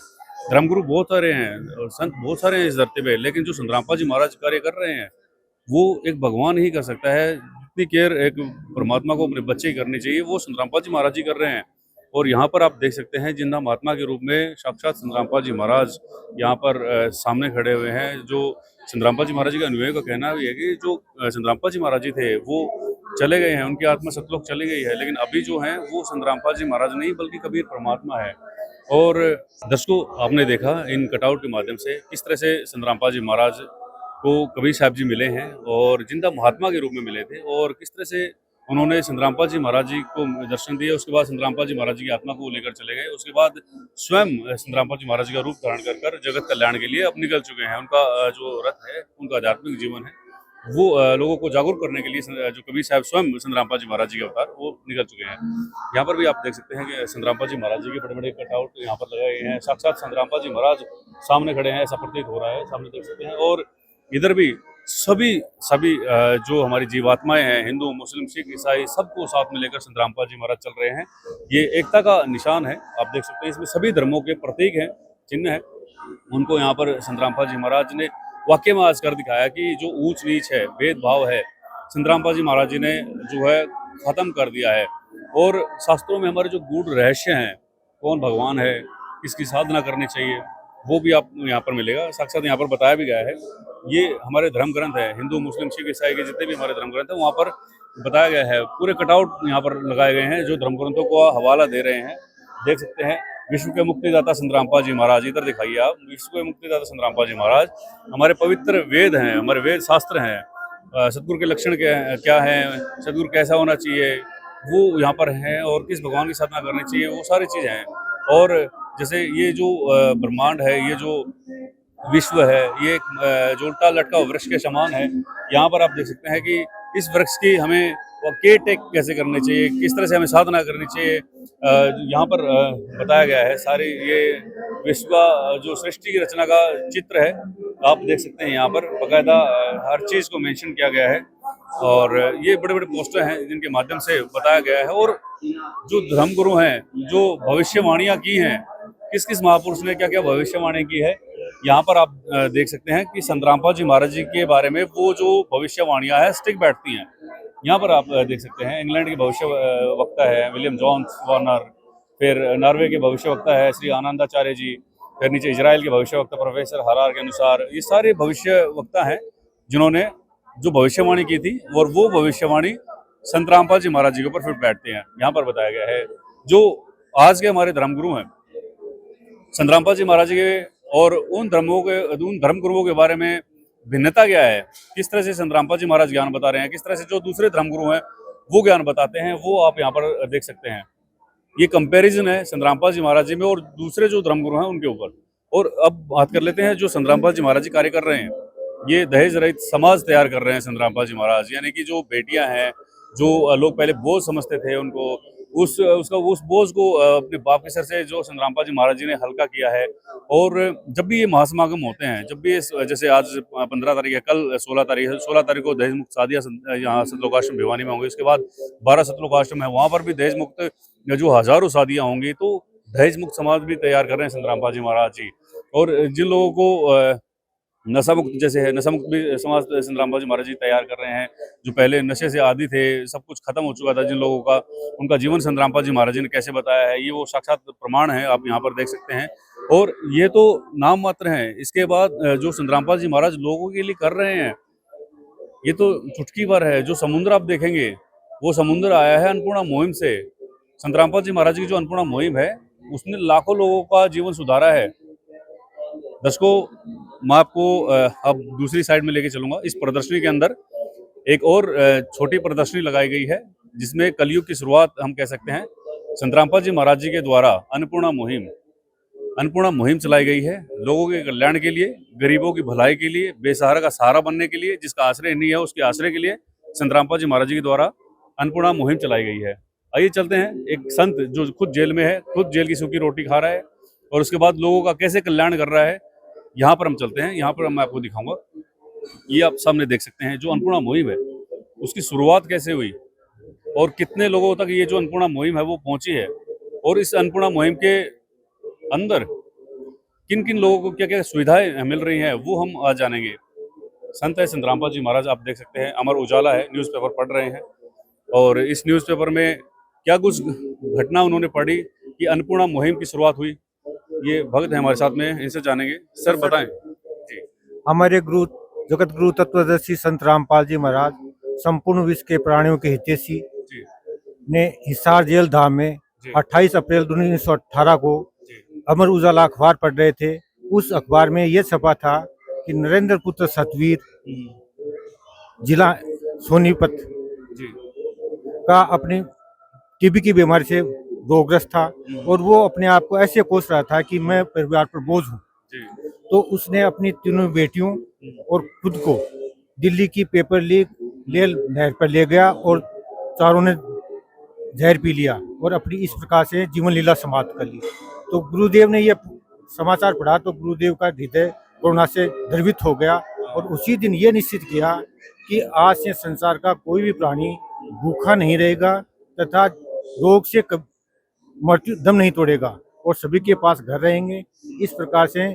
धर्मगुरु बहुत सारे हैं और संत बहुत सारे हैं इस धरती पे, लेकिन जो संतरामपाल जी महाराज कार्य कर रहे हैं वो एक भगवान ही कर सकता है। जितनी केयर एक परमात्मा को अपने बच्चे की करनी चाहिए वो संतरामपाल जी महाराज जी कर रहे हैं। और यहाँ पर आप देख सकते हैं जिंदा महात्मा के रूप में साक्षात संतरामपाल जी महाराज यहाँ पर सामने खड़े हुए हैं। जो संतरामपाल जी महाराज जी का अनुयायियों का कहना भी है कि जो संतरामपाल जी महाराज जी थे वो चले गए हैं, उनकी आत्मा सतलोक चली गई है, लेकिन अभी जो हैं वो संतरामपाल जी महाराज नहीं बल्कि कबीर परमात्मा है। और दर्शकों, आपने देखा इन कटआउट के माध्यम से किस तरह से संतरामपाल जी महाराज को कबीर साहब जी मिले हैं और जिंदा महात्मा के रूप में मिले थे, और किस तरह से उन्होंने संतरामपाल जी महाराज जी को दर्शन दिए। उसके बाद संतरामपाल जी महाराज जी की आत्मा को लेकर चले गए। उसके बाद स्वयं संतरामपाल जी महाराज जी का रूप धारण कर जगत कल्याण के लिए अब निकल चुके हैं। उनका जो रथ है, उनका आध्यात्मिक जीवन है, वो लोगों को जागरूक करने के लिए जो कबीर साहब स्वयं संतरामपाल जी महाराज जी के अवतार वो निकल चुके हैं। यहाँ पर भी आप देख सकते हैं कि संतरामपाल जी महाराज जी के बड़े बड़े कटआउट यहाँ पर लगाए गए हैं। साक्षात संतरामपाल जी महाराज सामने खड़े हैं, ऐसा प्रतीत हो रहा है, सामने देख सकते हैं। और इधर भी सभी जो हमारी जीवात्माएं हैं, हिंदू, मुस्लिम, सिख, ईसाई, सबको साथ में लेकर संतरामपाल जी महाराज चल रहे हैं। ये एकता का निशान है, आप देख सकते हैं। इसमें सभी धर्मों के प्रतीक हैं, चिन्ह है। उनको यहाँ पर संत रामपाल जी महाराज ने वाकई में आज कर दिखाया कि जो ऊंच नीच है, भेदभाव है, संत रामपाल जी महाराज जी ने जो है खत्म कर दिया है। और शास्त्रों में हमारे जो गूढ़ रहस्य हैं, कौन भगवान है, किसकी साधना करनी चाहिए, वो भी आपको यहाँ पर मिलेगा। साक्षात यहाँ पर बताया भी गया है। ये हमारे धर्म ग्रंथ है, हिंदू मुस्लिम सिख ईसाई के जितने भी हमारे धर्म ग्रंथ हैं वहाँ पर बताया गया है। पूरे कटआउट यहाँ पर लगाए गए हैं जो धर्म ग्रंथों को हवाला दे रहे हैं। देख सकते हैं विश्व के मुक्तिदाता संत रामपाल जी महाराज, इधर दिखाइए आप, विश्व के मुक्तिदाता संत रामपाल जी महाराज हमारे पवित्र वेद हैं, हमारे वेद शास्त्र हैं। सतगुरु के लक्षण क्या हैं, सतगुरु कैसा होना चाहिए, वो यहाँ पर हैं, और किस भगवान की साधना करनी चाहिए, वो सारी चीज़ें हैं। और जैसे ये जो ब्रह्मांड है, ये जो विश्व है, ये एक जो उल्टा लटका वृक्ष के समान है। यहाँ पर आप देख सकते हैं कि इस वृक्ष की हमें केयर टेक कैसे करनी चाहिए, किस तरह से हमें साधना करनी चाहिए, यहाँ पर बताया गया है। सारी ये विश्व का जो सृष्टि की रचना का चित्र है, आप देख सकते हैं यहाँ पर बाकायदा हर चीज़ को मेंशन किया गया है। और ये बड़े बड़े पोस्टर हैं जिनके माध्यम से बताया गया है। और जो धर्मगुरु हैं, जो भविष्यवाणियाँ की हैं, किस किस महापुरुष ने क्या क्या भविष्यवाणी की है, यहाँ पर आप देख सकते हैं कि संत रामपाल जी महाराज जी के बारे में वो जो भविष्यवाणियाँ हैं स्टिक बैठती हैं। यहाँ पर आप देख सकते हैं इंग्लैंड के भविष्य वक्ता है विलियम जॉन्स वार्नर, फिर नॉर्वे के भविष्य वक्ता है श्री आनंदाचार्य जी, फिर नीचे इजराइल के भविष्य वक्ता प्रोफेसर हरार के अनुसार। ये सारे भविष्य वक्ता हैं जिन्होंने जो भविष्यवाणी की थी, और वो भविष्यवाणी संत रामपाल जी महाराज जी के ऊपर फिट बैठते हैं। यहाँ पर बताया गया है जो आज के हमारे धर्मगुरु हैं संत रामपाल जी महाराज जी के, और उन धर्मगुरुओं के बारे में भिन्नता क्या है, किस तरह से संत रामपाल जी महाराज ज्ञान बता रहे हैं, किस तरह से जो दूसरे धर्मगुरु हैं वो ज्ञान बताते हैं, वो आप यहाँ पर देख सकते हैं। ये कंपैरिजन है संत रामपाल जी महाराज जी में और दूसरे जो धर्मगुरु हैं उनके ऊपर। और अब बात कर लेते हैं जो संत रामपाल जी महाराज जी कार्य कर रहे हैं। ये दहेज रहित समाज तैयार कर रहे हैं संत रामपाल जी महाराज, यानी कि जो बेटियां हैं, जो लोग पहले बोझ समझते थे, उनको उस बोझ को अपने बाप के सर से जो संत रामपाल जी महाराज जी ने हल्का किया है। और जब भी ये महासमागम होते हैं, जब भी जैसे आज 15 तारीख है, कल 16 तारीख को दहेज मुक्त शादियाँ यहाँ सतलोकाश्रम भिवानी में होंगी। उसके बाद 12 सतलोकाश्रम है, वहाँ पर भी दहेज मुक्त जो हजारों शादियाँ होंगी। तो दहेज मुक्त समाज भी तैयार कर रहे हैं संत रामपाल जी महाराज जी। और जिन लोगों को नशा मुक्त जैसे है, नशा मुक्त भी समाज संत रामपाल जी महाराज जी तैयार कर रहे हैं। जो पहले नशे से आदी थे, सब कुछ खत्म हो चुका था जिन लोगों का, उनका जीवन संत रामपाल जी महाराज जी ने कैसे बताया है, ये वो साक्षात प्रमाण है, आप यहाँ पर देख सकते हैं। और ये तो नाम मात्र हैं, इसके बाद जो संत रामपाल जी महाराज लोगों के लिए कर रहे हैं, ये तो चुटकी भर है। जो समुद्र आप देखेंगे, वो समुद्र आया है अन्नपूर्णा मुहिम से। संत रामपाल जी महाराज की जो अन्नपूर्णा मुहिम है, उसने लाखों लोगों का जीवन सुधारा है। दर्शकों, मैं आपको अब दूसरी साइड में लेके चलूंगा। इस प्रदर्शनी के अंदर एक और छोटी प्रदर्शनी लगाई गई है, जिसमें कलयुग की शुरुआत हम कह सकते हैं संत रामपाल जी महाराज जी के द्वारा अन्नपूर्णा मुहिम चलाई गई है। लोगों के कल्याण के लिए, गरीबों की भलाई के लिए, बेसहारा का सहारा बनने के लिए, जिसका आश्रय नहीं है उसके आश्रय के लिए संत रामपाल जी महाराज जी के द्वारा अन्नपूर्णा मुहिम चलाई गई है। आइए चलते हैं। एक संत जो खुद जेल में है, खुद जेल की सूखी रोटी खा रहा है, और उसके बाद लोगों का कैसे कल्याण कर रहा है, यहाँ पर हम चलते हैं। यहाँ पर मैं आपको दिखाऊंगा। ये आप सामने देख सकते हैं जो अन्नपूर्णा मुहिम है, उसकी शुरुआत कैसे हुई और कितने लोगों तक ये जो अन्नपूर्णा मुहिम है वो पहुंची है, और इस अन्नपूर्णा मुहिम के अंदर किन किन लोगों को क्या क्या सुविधाएं मिल रही हैं, वो हम आज जानेंगे। संत है संत रामपाल जी महाराज, आप देख सकते हैं। अमर उजाला है, न्यूज़पेपर पढ़ रहे हैं, और इस न्यूज़पेपर में क्या कुछ घटना उन्होंने पढ़ी कि अन्नपूर्णा मुहिम की शुरुआत हुई। ये भक्त है हमारे साथ में, इनसे जानेंगे। सर बताएं जी। हमारे गुरु जगत गुरु तत्वदर्शी संत रामपाल जी महाराज, संपूर्ण विश्व के प्राणियों के हितैषी, ने हिसार जेल धाम में 28 अप्रैल 1918 को अमर उजाला अखबार पढ़ रहे थे। उस अखबार में यह छपा था कि नरेंद्र पुत्र सतवीर, जिला सोनीपत का, अपनी टीबी की बीमारी से रोगग्रस्त था, और वो अपने आप को ऐसे कोस रहा था कि मैं परिवार पर बोझ हूँ। तो उसने अपनी तीनों बेटियों और खुद को दिल्ली की पेपर लीक नहर पर ले गया, और चारों ने जहर पी लिया और अपनी इस प्रकार से जीवन लीला समाप्त कर ली। तो गुरुदेव ने यह समाचार पढ़ा तो गुरुदेव का हृदय करुणा से द्रवित हो गया, और उसी दिन ये निश्चित किया कि आज से संसार का कोई भी प्राणी भूखा नहीं रहेगा तथा रोग से मृत्यु दम नहीं तोड़ेगा, और सभी के पास घर रहेंगे। इस प्रकार से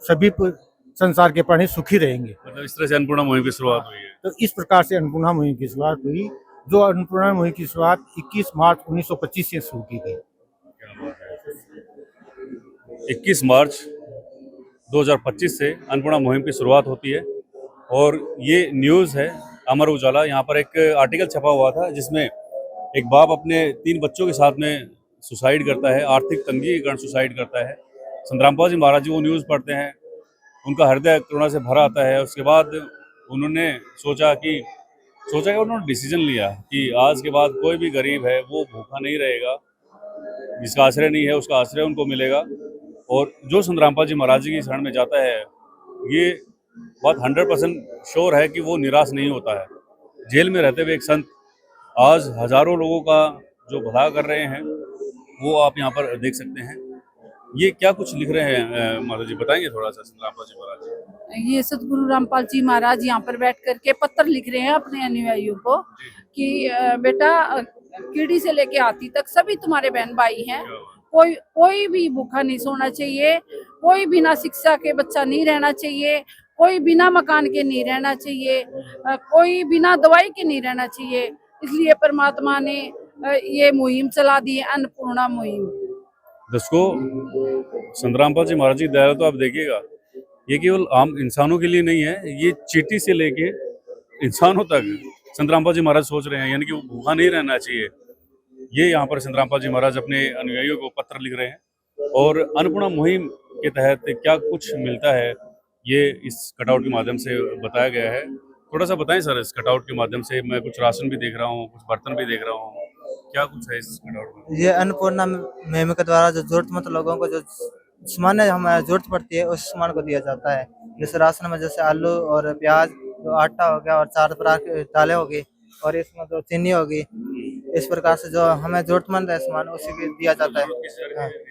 सभी संसार के प्राणी सुखी रहेंगे। मतलब इस तरह से अन्नपूर्णा मुहिम की शुरुआत हुई है। तो इस प्रकार से अन्नपूर्णा मुहिम की शुरुआत हुई, जो अन्नपूर्णा मुहिम की शुरुआत 21 मार्च 1925 से शुरू की गई। 21 मार्च 2025 से अन्नपूर्णा मुहिम की शुरुआत होती है और ये न्यूज़ है अमर उजाला। यहाँ पर एक आर्टिकल छपा हुआ था जिसमें एक बाप अपने 3 बच्चों के साथ में सुसाइड करता है, आर्थिक तंगी के कारण सुसाइड करता है। संत रामपाल जी महाराज जी वो न्यूज़ पढ़ते हैं, उनका हृदय करुणा से भरा आता है। उसके बाद उन्होंने सोचा कि उन्होंने डिसीजन लिया कि आज के बाद कोई भी गरीब है वो भूखा नहीं रहेगा, जिसका आश्रय नहीं है उसका आश्रय उनको मिलेगा। और जो संत रामपाल जी महाराज जी की शरण में जाता है, ये बात 100% श्योर है कि वो निराश नहीं होता है। जेल में रहते हुए एक संत आज हजारों लोगों का जो भला कर रहे हैं, वो आप यहाँ पर देख सकते हैं। ये क्या कुछ लिख रहे हैं माता जी, बताएंगे थोड़ा सा संत रामपाल जी महाराज? ये सतगुरु रामपाल जी महाराज यहाँ पर बैठ करके पत्र लिख रहे हैं अपने अनुयायियों को कि बेटा, कीड़ी से लेके हाथी तक सभी तुम्हारे बहन भाई हैं। कोई भी भूखा नहीं सोना चाहिए, कोई बिना शिक्षा के बच्चा नहीं रहना चाहिए, कोई बिना मकान के नहीं रहना चाहिए, कोई बिना दवाई के नहीं रहना चाहिए। इसलिए परमात्मा ने ये मुहिम चला दी है, अन्नपूर्णा मुहिम। दर्शकों, संत रामपाल जी महाराज जी की दया तो आप देखिएगा, ये केवल आम इंसानों के लिए नहीं है, ये चींटी से लेके इंसानों तक संत रामपाल जी महाराज सोच रहे हैं, यानी कि वो भूखा नहीं रहना चाहिए। ये यहाँ पर संत रामपाल जी महाराज अपने अनुयायियों को पत्र लिख रहे हैं और अन्नपूर्णा मुहिम के तहत क्या कुछ मिलता है ये इस कटआउट के माध्यम से बताया गया है। थोड़ा सा बताएं सर, इस कटआउट के माध्यम से मैं कुछ राशन भी देख रहा हूँ, कुछ बर्तन भी देख रहा हूँ, क्या कुछ है इस कटआउट में? ये अन्नपूर्णा मुहिम के द्वारा जो जरूरतमंद लोगों को जो सामान हमें जरूरत पड़ती है उस सामान को दिया जाता है। जैसे राशन में जैसे आलू और प्याज, जो आटा हो गया और 4 प्रकार की दालें होगी और इसमें जो चीनी होगी, इस प्रकार से जो हमें जरूरतमंद है सामान उसी को दिया जाता है।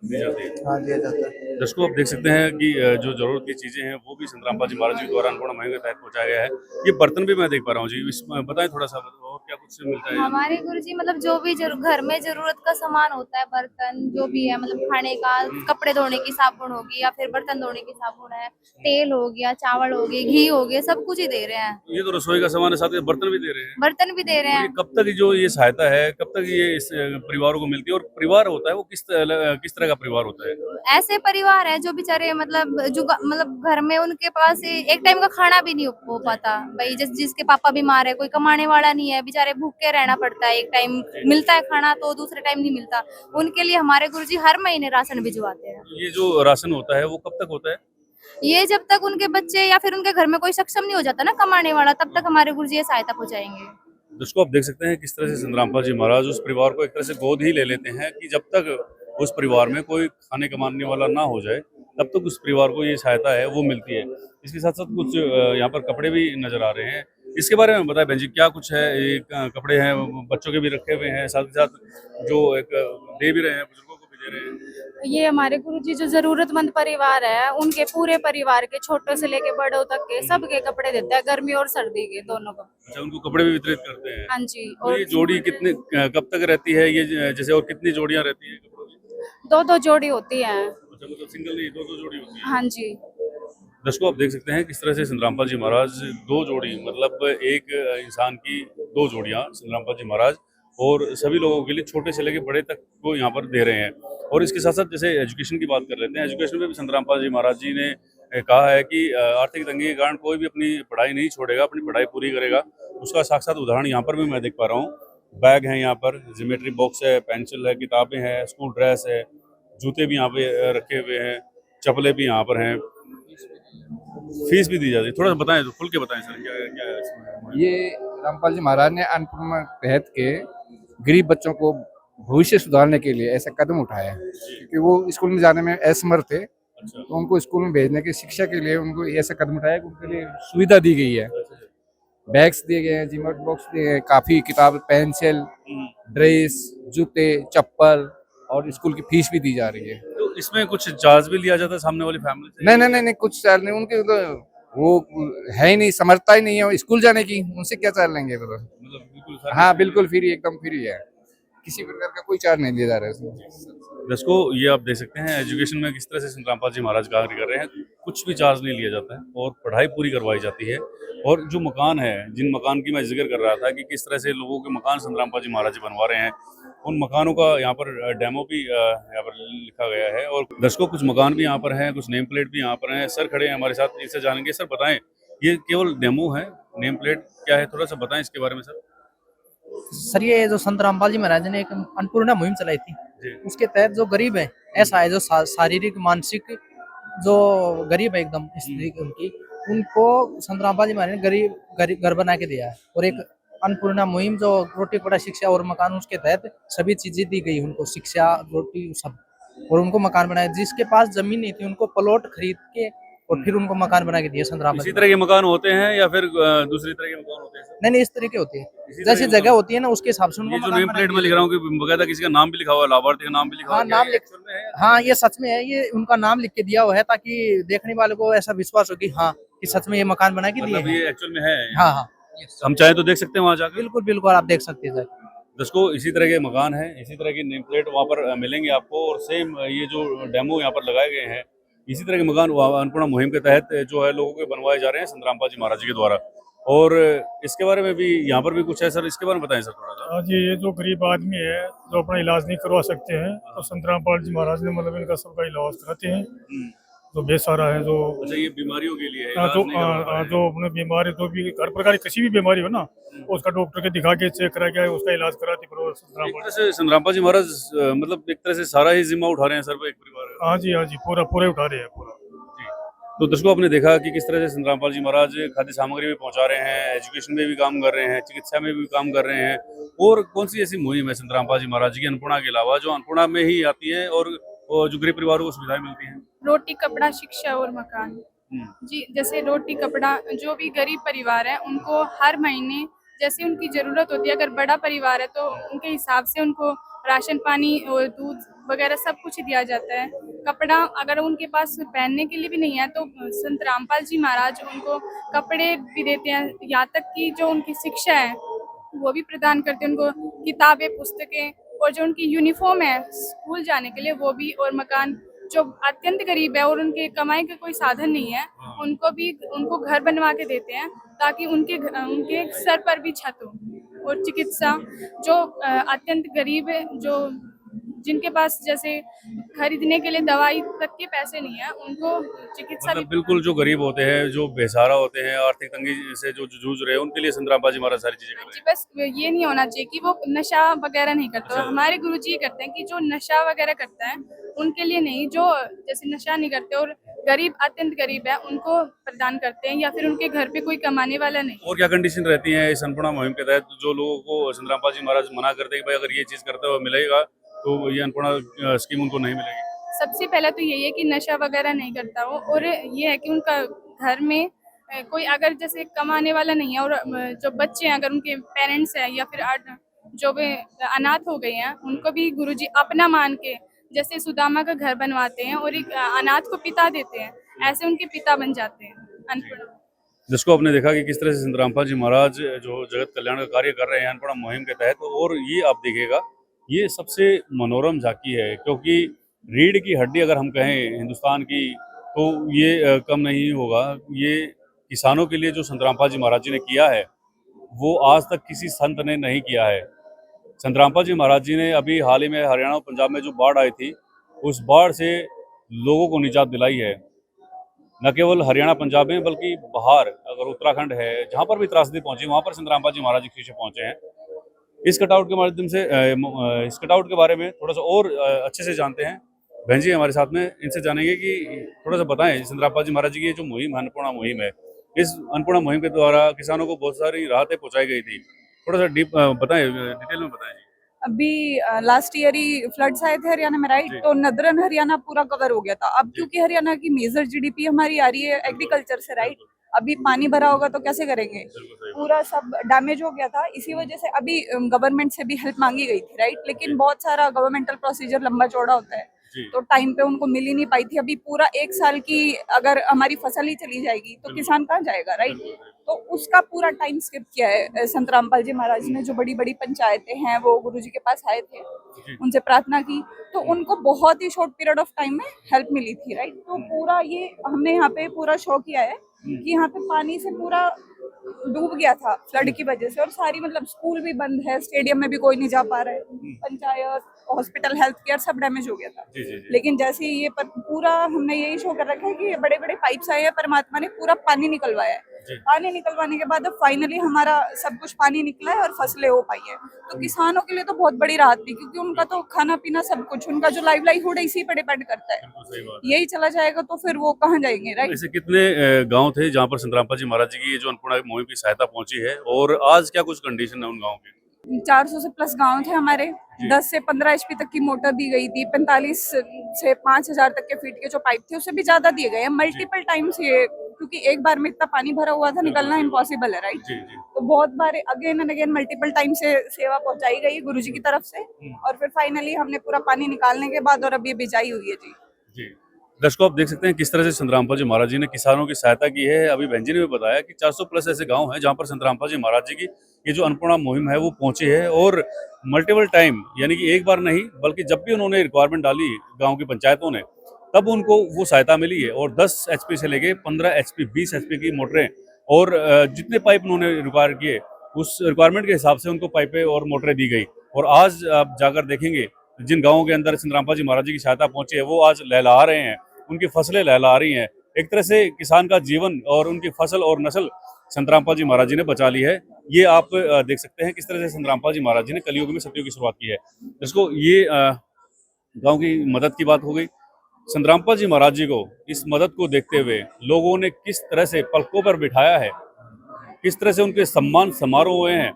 दी जाती है। हाँ, दिया जाता है। दर्शकों, आप देख सकते हैं कि जो जरूरत की चीजें हैं वो भी संत रामपाल जी महाराज जी के द्वारा अन्नपूर्णा मुहिम के तहत पहुंचाया गया है। ये बर्तन भी मैं देख पा रहा हूँ जी, बताएं थोड़ा सा और क्या कुछ मिलता है? हमारे गुरुजी मतलब जो भी घर में जरूरत का सामान होता है, बर्तन जो भी है, मतलब खाने का, कपड़े धोने की साबुन होगी या फिर बर्तन धोने की साबुन है, तेल हो गया, चावल हो गए, घी हो गया, सब कुछ ही दे रहे हैं। ये तो रसोई का सामान है, साथ में बर्तन भी दे रहे हैं। बर्तन भी दे रहे हैं। कब तक जो ये सहायता है, कब तक ये इस परिवारों को मिलती है? और परिवार होता है वो किस तरह का परिवार होता है? ऐसे परिवार है जो बेचारे मतलब घर में उनके पास एक टाइम का खाना भी नहीं हो पाता भाई, जिसके पापा बीमार है, कोई कमाने वाला नहीं है, बेचारे भूखे रहना पड़ता है। एक टाइम मिलता है खाना तो दूसरे टाइम नहीं मिलता। उनके लिए हमारे गुरुजी हर महीने राशन भिजवाते हैं। ये जो राशन होता है वो कब तक होता है? ये जब तक उनके बच्चे या फिर उनके घर में कोई सक्षम नहीं हो जाता ना कमाने वाला, तब तक हमारे गुरुजी ये सहायता पहुंचाएंगे। दोस्तों, आप देख सकते हैं किस तरह से संत रामपाल जी महाराज उस परिवार को एक तरह से गोद ही ले लेते हैं कि जब तक उस परिवार में कोई खाने कमाने वाला ना हो जाए तब तक उस परिवार को ये सहायता है वो मिलती है। इसके साथ साथ कुछ यहाँ पर कपड़े भी नजर आ रहे हैं, इसके बारे में बताएं बहन जी, क्या कुछ है? एक कपड़े हैं, बच्चों के भी रखे हुए हैं, साथ ही साथ जो एक दे भी रहे हैं, बुजुर्गों को भी दे रहे हैं। ये हमारे गुरुजी जो जरूरतमंद परिवार है, उनके पूरे परिवार के छोटों से लेके बड़ों तक के सबके कपड़े देते हैं, गर्मी और सर्दी के दोनों को। अच्छा, उनको कपड़े भी वितरित करते हैं? हाँ जी। और ये जोड़ी कितने कब तक रहती है ये, जैसे और कितनी जोड़ियां रहती है कपड़ों की? 2-2 जोड़ी होती है। अच्छा, मतलब सिंगल नहीं, 2-2 जोड़ी होती है? हाँ जी। दर्शकों, आप देख सकते हैं किस तरह से संत रामपाल जी महाराज 2 जोड़ी, मतलब एक इंसान की 2 जोड़ियां संत रामपाल जी महाराज और सभी लोगों के लिए छोटे से लेके बड़े तक को यहाँ पर दे रहे हैं। और इसके साथ साथ जैसे एजुकेशन की बात कर लेते हैं, एजुकेशन में भी संत रामपाल जी महाराज जी ने कहा है कि आर्थिक तंगी के कारण कोई भी अपनी पढ़ाई नहीं छोड़ेगा, अपनी पढ़ाई पूरी करेगा। उसका साक्षात उदाहरण यहाँ पर भी मैं देख पा रहा हूँ। बैग है यहाँ पर, ज्योमेट्री बॉक्स है, पेंसिल है, किताबें हैं, स्कूल ड्रेस है, जूते भी यहाँ पे रखे हुए हैं, चप्पलें भी यहाँ पर हैं, फीस भी दी जाती है। थोड़ा सा बताएं, तो खुल के बताएं सर, क्या है इसमें? ये रामपाल जी महाराज ने अन्नपूर्णा तहत के गरीब बच्चों को भविष्य सुधारने के लिए ऐसा कदम उठाया है, क्योंकि वो स्कूल में जाने में असमर्थ थे। तो उनको स्कूल में भेजने की शिक्षा के लिए उनको ऐसा कदम उठाया कि उनके लिए सुविधा दी गई है। बैग्स दिए गए हैं, ज्योमेट्री बॉक्स दिए गए, काफी किताब, पेंसिल, ड्रेस, जूते, चप्पल और स्कूल की फीस भी दी जा रही है। तो इसमें कुछ चार्ज भी लिया जाता है सामने वाली फैमिली से? नहीं, कुछ चार्ज नहीं। उनके तो वो है ही नहीं, समर्थता ही नहीं है स्कूल जाने की, उनसे क्या चार्ज लेंगे? मतलब बिल्कुल, हाँ बिल्कुल फ्री, एकदम फ्री है। किसी प्रकार का कोई चार्ज नहीं लिया जा रहा है इसमें। दर्शकों, ये आप देख सकते हैं एजुकेशन में किस तरह से संत रामपाल जी महाराज कार्य कर रहे हैं। कुछ भी चार्ज नहीं लिया जाता है और पढ़ाई पूरी करवाई जाती है। और जो मकान है, जिन मकान की मैं जिक्र कर रहा था कि किस तरह से लोगों के मकान संत रामपाल जी महाराज जी बनवा रहे हैं, उन मकानों का यहाँ पर डेमो भी यहाँ पर लिखा गया है। और दर्शकों, कुछ मकान भी यहाँ पर हैं, कुछ नेम प्लेट भी यहाँ पर हैं। सर खड़े हैं हमारे साथ, इससे जानेंगे। सर बताएं, ये केवल डेमो है, नेम प्लेट क्या है, थोड़ा सा बताएं इसके बारे में सर। सर ये जो संत रामपाल जी महाराज ने एक अन्नपूर्णा मुहिम चलाई थी, उसके तहत जो गरीब है, ऐसा है जो शारीरिक मानसिक जो गरीब है एकदम स्थिति उनकी, उनको संत रामपाल जी महाराज ने गरीब घर बना के दिया है। और एक अन्नपूर्णा मुहिम जो रोटी कपड़ा शिक्षा और मकान, उसके तहत सभी चीजें दी गई उनको, शिक्षा रोटी सब, और उनको मकान बनाया। जिसके पास जमीन नहीं थी उनको प्लॉट खरीद के और फिर उनको मकान बना के दिया संत रामपाल। इसी तरह के मकान होते हैं या फिर दूसरी तरह के मकान होते हैं सर? नहीं, इस तरीके होते हैं, जैसे जगह होती है ना उसके हिसाब से उनको ये जो नेम प्लेट में लिख रहा हूँ कि बकायदा किसी का नाम भी लिखा हुआ है, लाभार्थी का नाम भी लिखा हुआ हाँ, है। नाम लिख, हाँ ये सच में है, ये उनका नाम लिख के दिया हुआ है ताकि देखने वाले को ऐसा विश्वास हो कि हाँ कि सच में ये मकान बना के दिए मतलब ये एक्चुअल में है। हाँ हाँ, हम चाहे तो देख सकते हैं वहाँ जाकर। बिल्कुल बिल्कुल, आप देख सकते हैं। दोस्तों, इसी तरह के मकान हैं, इसी तरह की नेम प्लेट वहाँ पर मिलेंगे आपको। और सेम ये जो डेमो यहाँ पर लगाए गए हैं, इसी तरह के मकान अन्नपूर्णा मुहिम के तहत जो है लोगों के बनवाए जा रहे हैं संत रामपाल जी महाराज जी के द्वारा। और इसके बारे में भी यहाँ पर भी कुछ है सर, इसके बारे में बताएं सर थोड़ा सा। हाँ जी, ये जो गरीब आदमी है जो अपना इलाज नहीं करवा सकते हैं, तो संत रामपाल जी महाराज ने मतलब इनका सबका इलाज कराते हैं। जो बेसहारा है, जो अच्छा ये बीमारियों के लिए है, जो अपने बीमारी, जो भी हर प्रकार की किसी भी बीमारी हो ना, उसका डॉक्टर के दिखा के चेक करा के उसका इलाज कराते हैं एक तरह से संत रामपाल जी महाराज मतलब एक तरह से सारा ही जिम्मा उठा रहे हैं सर पे, एक परिवार। हाँ जी, हाँ जी, पूरा उठा रहे हैं पूरा। तो दर्शकों, आपने देखा कि किस तरह से संत रामपाल जी महाराज खाद्य सामग्री भी पहुंचा रहे हैं, एजुकेशन में भी काम कर रहे हैं, चिकित्सा में भी काम कर रहे हैं। और कौन सी ऐसी मुहिम है संत रामपाल जी महाराज जी की अन्नपूर्णा के अलावा जो अन्नपूर्णा में ही आती है और जो गरीब परिवारों को सुविधाएं मिलती हैं? रोटी कपड़ा शिक्षा और मकान जी। जैसे रोटी कपड़ा, जो भी गरीब परिवार है उनको हर महीने जैसे उनकी ज़रूरत होती है, अगर बड़ा परिवार है तो उनके हिसाब से उनको राशन पानी और दूध वगैरह सब कुछ दिया जाता है। कपड़ा अगर उनके पास पहनने के लिए भी नहीं है तो संत रामपाल जी महाराज उनको कपड़े भी देते हैं, यहाँ तक कि जो उनकी शिक्षा है वो भी प्रदान करते हैं उनको, किताबें पुस्तकें, और जो उनकी यूनिफॉर्म है स्कूल जाने के लिए वो भी। और मकान, जो अत्यंत गरीब है और उनके कमाई का कोई साधन नहीं है, उनको घर बनवा के देते हैं ताकि उनके सर पर भी छत हो। और चिकित्सा, जो अत्यंत गरीब है, जो जिनके पास जैसे खरीदने के लिए दवाई तक के पैसे नहीं है, उनको चिकित्सा मतलब बिल्कुल जो गरीब होते हैं, जो बेसहारा होते हैं, आर्थिक तंगी से जो जूझ रहे हैं, उनके लिए संत रामपाल जी महाराज सारी चीजें कर रहे हैं। बस ये नहीं होना चाहिए कि वो नशा वगैरह नहीं करते। अच्छा। हमारे गुरुजी ये करते हैं कि जो नशा वगैरह करता है उनके लिए नहीं, जो जैसे नशा नहीं करते और गरीब अत्यंत गरीब है उनको प्रदान करते हैं, या फिर उनके घर पे कोई कमाने वाला नहीं। और क्या कंडीशन रहती है इस अन्नपूर्णा मुहिम के तहत? जो लोगों को संत रामपाल जी महाराज मना करते हैं कि भाई अगर ये चीज करते हुए मिलेगा तो ये अन्नपूर्णा स्कीम उनको नहीं मिलेगी? सबसे पहले तो यही है कि नशा वगैरह नहीं करता हो, और ये है कि उनका घर में कोई अगर जैसे कमाने वाला नहीं है और जो बच्चे हैं अगर उनके पेरेंट्स हैं या फिर जो भी अनाथ हो गए हैं, उनको भी गुरुजी अपना मान के, जैसे सुदामा का घर बनवाते हैं और एक अनाथ को पिता देते हैं, ऐसे उनके पिता बन जाते हैं अन्नपूर्णा। जिसको आपने देखा कि किस तरह से संत रामपाल जी महाराज जो जगत कल्याण का कार्य कर रहे हैं अन्नपूर्णा मुहिम के तहत। और ये आप देखिएगा, ये सबसे मनोरम झांकी है, क्योंकि रीढ़ की हड्डी अगर हम कहें हिंदुस्तान की तो ये कम नहीं होगा। ये किसानों के लिए जो संत रामपाल जी महाराज जी ने किया है वो आज तक किसी संत ने नहीं किया है। संत रामपाल जी महाराज जी ने अभी हाल ही में हरियाणा और पंजाब में जो बाढ़ आई थी, उस बाढ़ से लोगों को निजात दिलाई है। न केवल हरियाणा पंजाब में बल्कि बाहर अगर उत्तराखंड है, जहाँ पर भी त्रासदी पहुंची वहाँ पर संत रामपाल जी महाराज जी पहुंचे हैं। इस कटआउट के माध्यम से इस कटआउट के बारे में थोड़ा सा और अच्छे से जानते हैं। बहन जी हमारे साथ में, इनसे जानेंगे कि थोड़ा सा बताएं संत रामपाल जी महाराज जी की जो मुहिम अन्नपूर्णा मुहिम है, इस अन्नपूर्णा मुहिम के द्वारा किसानों को बहुत सारी राहतें पहुंचाई गई थी। थोड़ा सा बताएं, डिटेल में बताएं जी। अभी लास्ट ईयर ही फ्लड्स आए थे हरियाणा में, राइट? तो नदरन हरियाणा पूरा कवर हो गया था। अब क्योंकि हरियाणा की मेजर जीडीपी हमारी आ रही है एग्रीकल्चर से, राइट? अभी पानी भरा होगा तो कैसे करेंगे, पूरा सब डैमेज हो गया था। इसी वजह से अभी गवर्नमेंट से भी हेल्प मांगी गई थी, राइट? लेकिन बहुत सारा गवर्नमेंटल प्रोसीजर लंबा चौड़ा होता है, तो टाइम पे उनको मिल ही नहीं पाई थी। अभी पूरा 1 साल की अगर हमारी फसल ही चली जाएगी तो किसान कहाँ जाएगा, राइट? तो उसका पूरा टाइम स्किप किया है संत रामपाल जी महाराज ने। जो बड़ी बड़ी पंचायतें हैं वो गुरुजी के पास आए थे, उनसे प्रार्थना की, तो उनको बहुत ही शॉर्ट पीरियड ऑफ टाइम में हेल्प मिली थी, राइट? तो पूरा ये हमने यहाँ पे पूरा शो किया है कि यहाँ पे पानी से पूरा डूब गया था फ्लड की वजह से, और सारी मतलब स्कूल भी बंद है, स्टेडियम में भी कोई नहीं जा पा रहा है, पंचायत, हॉस्पिटल, हेल्थ केयर सब डैमेज हो गया था। लेकिन जैसे ये पूरा हमने यही शो कर रखा है कि ये बड़े बड़े पाइप्स आए हैं, परमात्मा ने पूरा पानी निकलवाया है। पानी निकलवाने के बाद अब फाइनली हमारा सब कुछ पानी निकला है और फसलें हो पाई है। तो किसानों के लिए तो बहुत बड़ी राहत थी, क्योंकि उनका तो खाना पीना सब कुछ, उनका जो लाइवलीहुड है इसी पे डिपेंड करता है। यही चला जाएगा तो फिर वो कहाँ जाएंगे, राइट? ऐसे कितने गांव थे जहां पर संत रामपाल जी महाराज जी की ये जो अन्नपूर्णा मुहिम की सहायता पहुंची है, और आज क्या कुछ कंडीशन है उन गाँव की? 400 से प्लस गांव थे हमारे, 10 से 15 HP तक की मोटर दी गई थी, 45 से 5000 तक के फीट के जो पाइप थे उससे भी ज्यादा दिए गए हैं मल्टीपल टाइम्स ये, क्योंकि एक बार में इतना पानी भरा हुआ था, निकलना इम्पॉसिबल है, राइट? तो बहुत बार again and again multiple time से सेवा पहुंचाई गई है गुरुजी की तरफ से, और फिर फाइनली हमने पूरा पानी निकालने के बाद और अब ये बिजाई हुई है जी। दर्शकों, आप देख सकते हैं किस तरह से संत रामपाल जी महाराज जी ने किसानों की सहायता की है। अभी बहन जी ने भी बताया कि 400 प्लस ऐसे गांव हैं जहां पर संत रामपाल जी महाराज जी की ये जो अन्नपूर्णा मुहिम है वो पहुंची है, और मल्टीपल टाइम, यानी कि एक बार नहीं बल्कि जब भी उन्होंने रिक्वायरमेंट डाली गांव की पंचायतों ने, तब उनको वो सहायता मिली है। और 10 HP से लेके 15 HP 20 HP की मोटरें और जितने पाइप उन्होंने रिक्वायर किए उस रिक्वायरमेंट के हिसाब से उनको पाइपें और मोटरें दी गई। और आज आप जाकर देखेंगे जिन गाँवों के अंदर संत रामपाल जी महाराज जी की सहायता पहुंची है वो आज लहला रहे हैं, उनकी फसलें लहला रही हैं। एक तरह से किसान का जीवन और उनकी फसल और नस्ल संत रामपाल जी महाराज जी ने बचा ली है। ये आप देख सकते हैं किस तरह से संत रामपाल जी महाराज जी ने कलयुग में सतयुग की शुरुआत की है। इसको ये गांव की मदद की बात हो गई। संत रामपाल जी महाराज जी को इस मदद को देखते हुए लोगों ने किस तरह से पलकों पर बिठाया है, किस तरह से उनके सम्मान समारोह हुए हैं,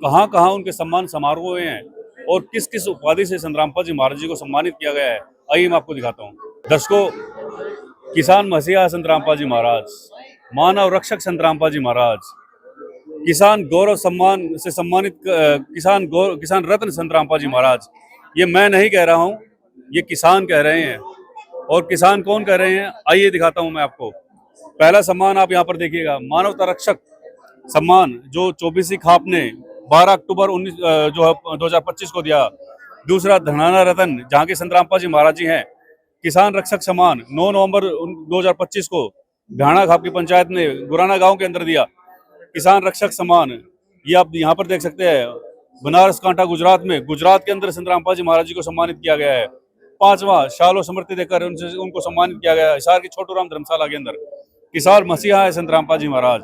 कहाँ कहाँ उनके सम्मान समारोह हुए हैं, और किस किस उपाधि से संत रामपाल जी महाराज जी को सम्मानित किया गया है, आइए मैं आपको दिखाता हूँ। दर्शकों, किसान मसीहा संत रामपाल जी महाराज, मानव रक्षक संत रामपाल जी महाराज, किसान गौरव सम्मान से सम्मानित किसान रत्न संत रामपाल जी महाराज। ये मैं नहीं कह रहा हूँ, ये किसान कह रहे हैं। और किसान कौन कह रहे हैं, आइए दिखाता हूँ मैं आपको। पहला सम्मान आप यहाँ पर देखिएगा, मानवता रक्षक सम्मान, जो 24 खाप ने 12 अक्टूबर 2025 को दिया। दूसरा धनाना रत्न, जहाँ के संत रामपाल जी महाराज जी हैं। किसान रक्षक सम्मान 9 नवंबर 2025 को ढाणा खाप की पंचायत ने गुराना गांव के अंदर दिया। किसान रक्षक सम्मान ये आप यहाँ पर देख सकते हैं, बनारस कांठा गुजरात में, गुजरात के अंदर संत रामपाल जी महाराज जी को सम्मानित किया गया है। 5वां शालो समृद्धि देकर उनको सम्मानित किया गया है हिसार की छोटू राम धर्मशाला के अंदर। किसान मसीहा है संत रामपाल जी महाराज।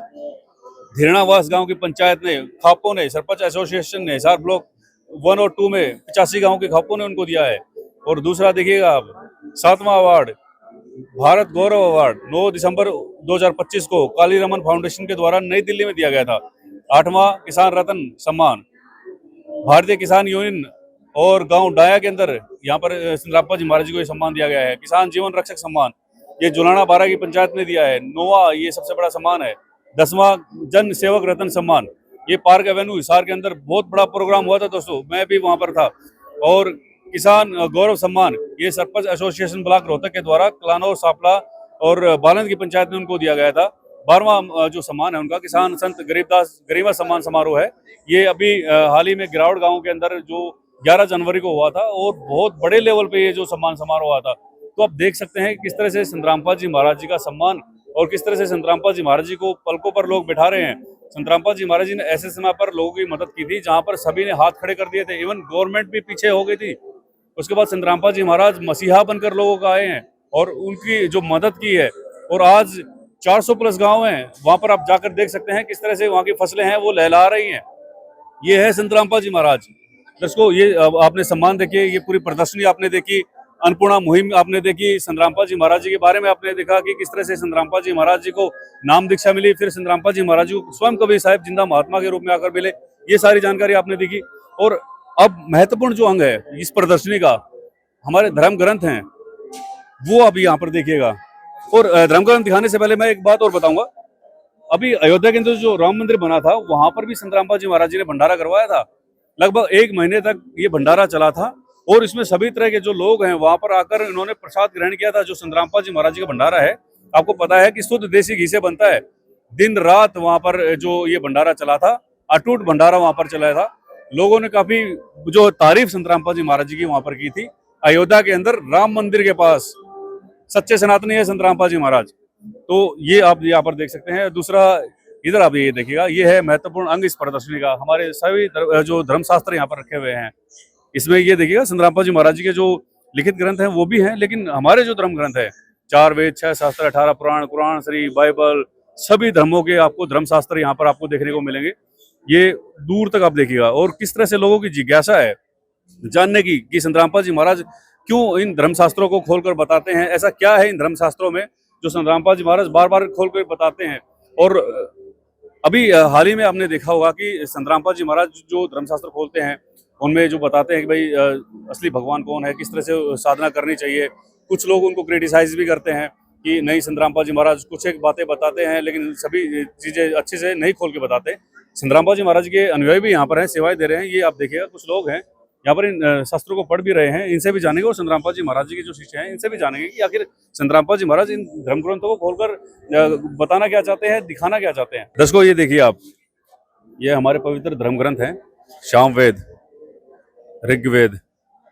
धीरणावास गांव की पंचायत ने, खापों ने, सरपंच एसोसिएशन ने हिसार ब्लॉक 1 और 2 में 85 गाँव के खापों ने उनको दिया है। और दूसरा देखिएगा आप, 7वां अवार्ड, भारत गौरव अवार्ड 9 दिसंबर 2025 को काली रमन फाउंडेशन के द्वारा नई दिल्ली में दिया गया था। 8वां किसान रत्न सम्मान भारतीय किसान यूनियन और गांव डाया के अंदर यहाँ पर संत रामपाल जी महाराज जी को ये सम्मान दिया गया है। किसान जीवन रक्षक सम्मान ये जुलाना 12 की पंचायत ने दिया है। 9वां ये सबसे बड़ा सम्मान है। 10वां जन सेवक रत्न सम्मान, ये पार्क एवेन्यू हिसार के अंदर बहुत बड़ा प्रोग्राम हुआ था दोस्तों, मैं भी वहाँ पर था। और किसान गौरव सम्मान ये सरपंच एसोसिएशन ब्लॉक रोहतक के द्वारा कलानौर, सापला और बालंद की पंचायत में उनको दिया गया था। 12वां जो सम्मान है उनका किसान संत गरीबा सम्मान समारोह है। ये अभी हाल ही में गिरावट गांव के अंदर जो 11 जनवरी को हुआ था, और बहुत बड़े लेवल पे ये जो सम्मान समारोह हुआ था। तो आप देख सकते हैं किस तरह से संत रामपाल जी महाराज जी का सम्मान और किस तरह से संत रामपाल जी महाराज जी को पलकों पर लोग बिठा रहे हैं। संत रामपाल जी महाराज जी ने ऐसे समय पर लोगों की मदद की थी जहाँ पर सभी ने हाथ खड़े कर दिए थे, इवन गवर्नमेंट भी पीछे हो गई थी। उसके बाद संत रामपाल जी महाराज मसीहा बनकर लोगों का आए हैं और उनकी जो मदद की है। और आज 400 प्लस गांव हैं, वहां पर आप जाकर देख सकते हैं किस तरह से वहां की फसलें हैं वो लहला रही हैं। ये है संत रामपाल जी महाराज। दर्शकों, ये आपने सम्मान देखिए, ये पूरी प्रदर्शनी आपने देखी, अन्नपूर्णा मुहिम आपने देखी, संत रामपाल जी महाराज जी के बारे में आपने देखा कि किस तरह से संत रामपाल जी महाराज जी को नाम दीक्षा मिली, फिर संत रामपाल जी महाराज जी को स्वयं कबीर साहिब जिंदा महात्मा के रूप में आकर मिले। ये सारी जानकारी आपने देखी। और अब महत्वपूर्ण जो अंग है इस प्रदर्शनी का, हमारे धर्म ग्रंथ हैं, वो अभी यहाँ पर देखिएगा। और धर्म ग्रंथ दिखाने से पहले मैं एक बात और बताऊंगा। अभी अयोध्या के अंदर जो राम मंदिर बना था वहां पर भी संत रामपाल जी महाराज जी ने भंडारा करवाया था। लगभग 1 महीने तक ये भंडारा चला था और इसमें सभी तरह के जो लोग हैं वहां पर आकर इन्होंने प्रसाद ग्रहण किया था। जो संतरामपाल जी महाराज जी का भंडारा है, आपको पता है कि शुद्ध देसी घी से बनता है। दिन रात वहां पर जो ये भंडारा चला था, अटूट भंडारा वहां पर चलाया था। लोगों ने काफी जो तारीफ संतरामपाल जी महाराज जी की वहां पर की थी। अयोध्या के अंदर राम मंदिर के पास सच्चे सनातनी है संतरामपाल जी महाराज। तो ये आप यहाँ पर देख सकते हैं। दूसरा इधर आप ये देखिएगा, ये है महत्वपूर्ण अंग इस प्रदर्शनी का। हमारे सभी जो धर्मशास्त्र यहाँ पर रखे हुए हैं, इसमें ये देखिएगा संतरामपाल जी महाराज जी के जो लिखित ग्रंथ हैं वो भी हैं, लेकिन हमारे जो धर्म ग्रंथ है 4 वेद 6 शास्त्र 18 पुराण, कुरान श्री, बाइबल, सभी धर्मों के आपको धर्मशास्त्र यहाँ पर आपको देखने को मिलेंगे। ये दूर तक आप देखिएगा। और किस तरह से लोगों की जिज्ञासा है जानने की कि संतरामपाल जी महाराज क्यों इन धर्मशास्त्रों को खोलकर बताते हैं, ऐसा क्या है इन धर्मशास्त्रों में जो संतरामपाल जी महाराज बार बार खोलकर बताते हैं। और अभी हाल ही में आपने देखा होगा कि संतरामपाल जी महाराज जो धर्मशास्त्र खोलते हैं उनमें जो बताते हैं कि भाई असली भगवान कौन है, किस तरह से साधना करनी चाहिए। कुछ लोग उनको क्रिटिसाइज भी करते हैं कि नहीं, संतरामपाल जी महाराज कुछ एक बातें बताते हैं लेकिन सभी चीजें अच्छे से नहीं खोल के बताते। संतरामपाल जी महाराज के अनुयायी भी यहाँ पर हैं, सेवाएं दे रहे हैं। ये आप देखिएगा, कुछ लोग हैं यहाँ पर इन शास्त्रों को पढ़ भी रहे हैं। इनसे भी जानेंगे और संतरामपाल जी महाराज जी के जो शिष्य हैं इनसे भी जानेंगे कि आखिर संतरामपाल जी महाराज इन धर्म ग्रंथों को खोलकर बताना क्या चाहते हैं, दिखाना क्या चाहते हैं। दर्शकों, ये देखिए आप, ये हमारे पवित्र धर्म ग्रंथ हैं। सामवेद, ऋग्वेद,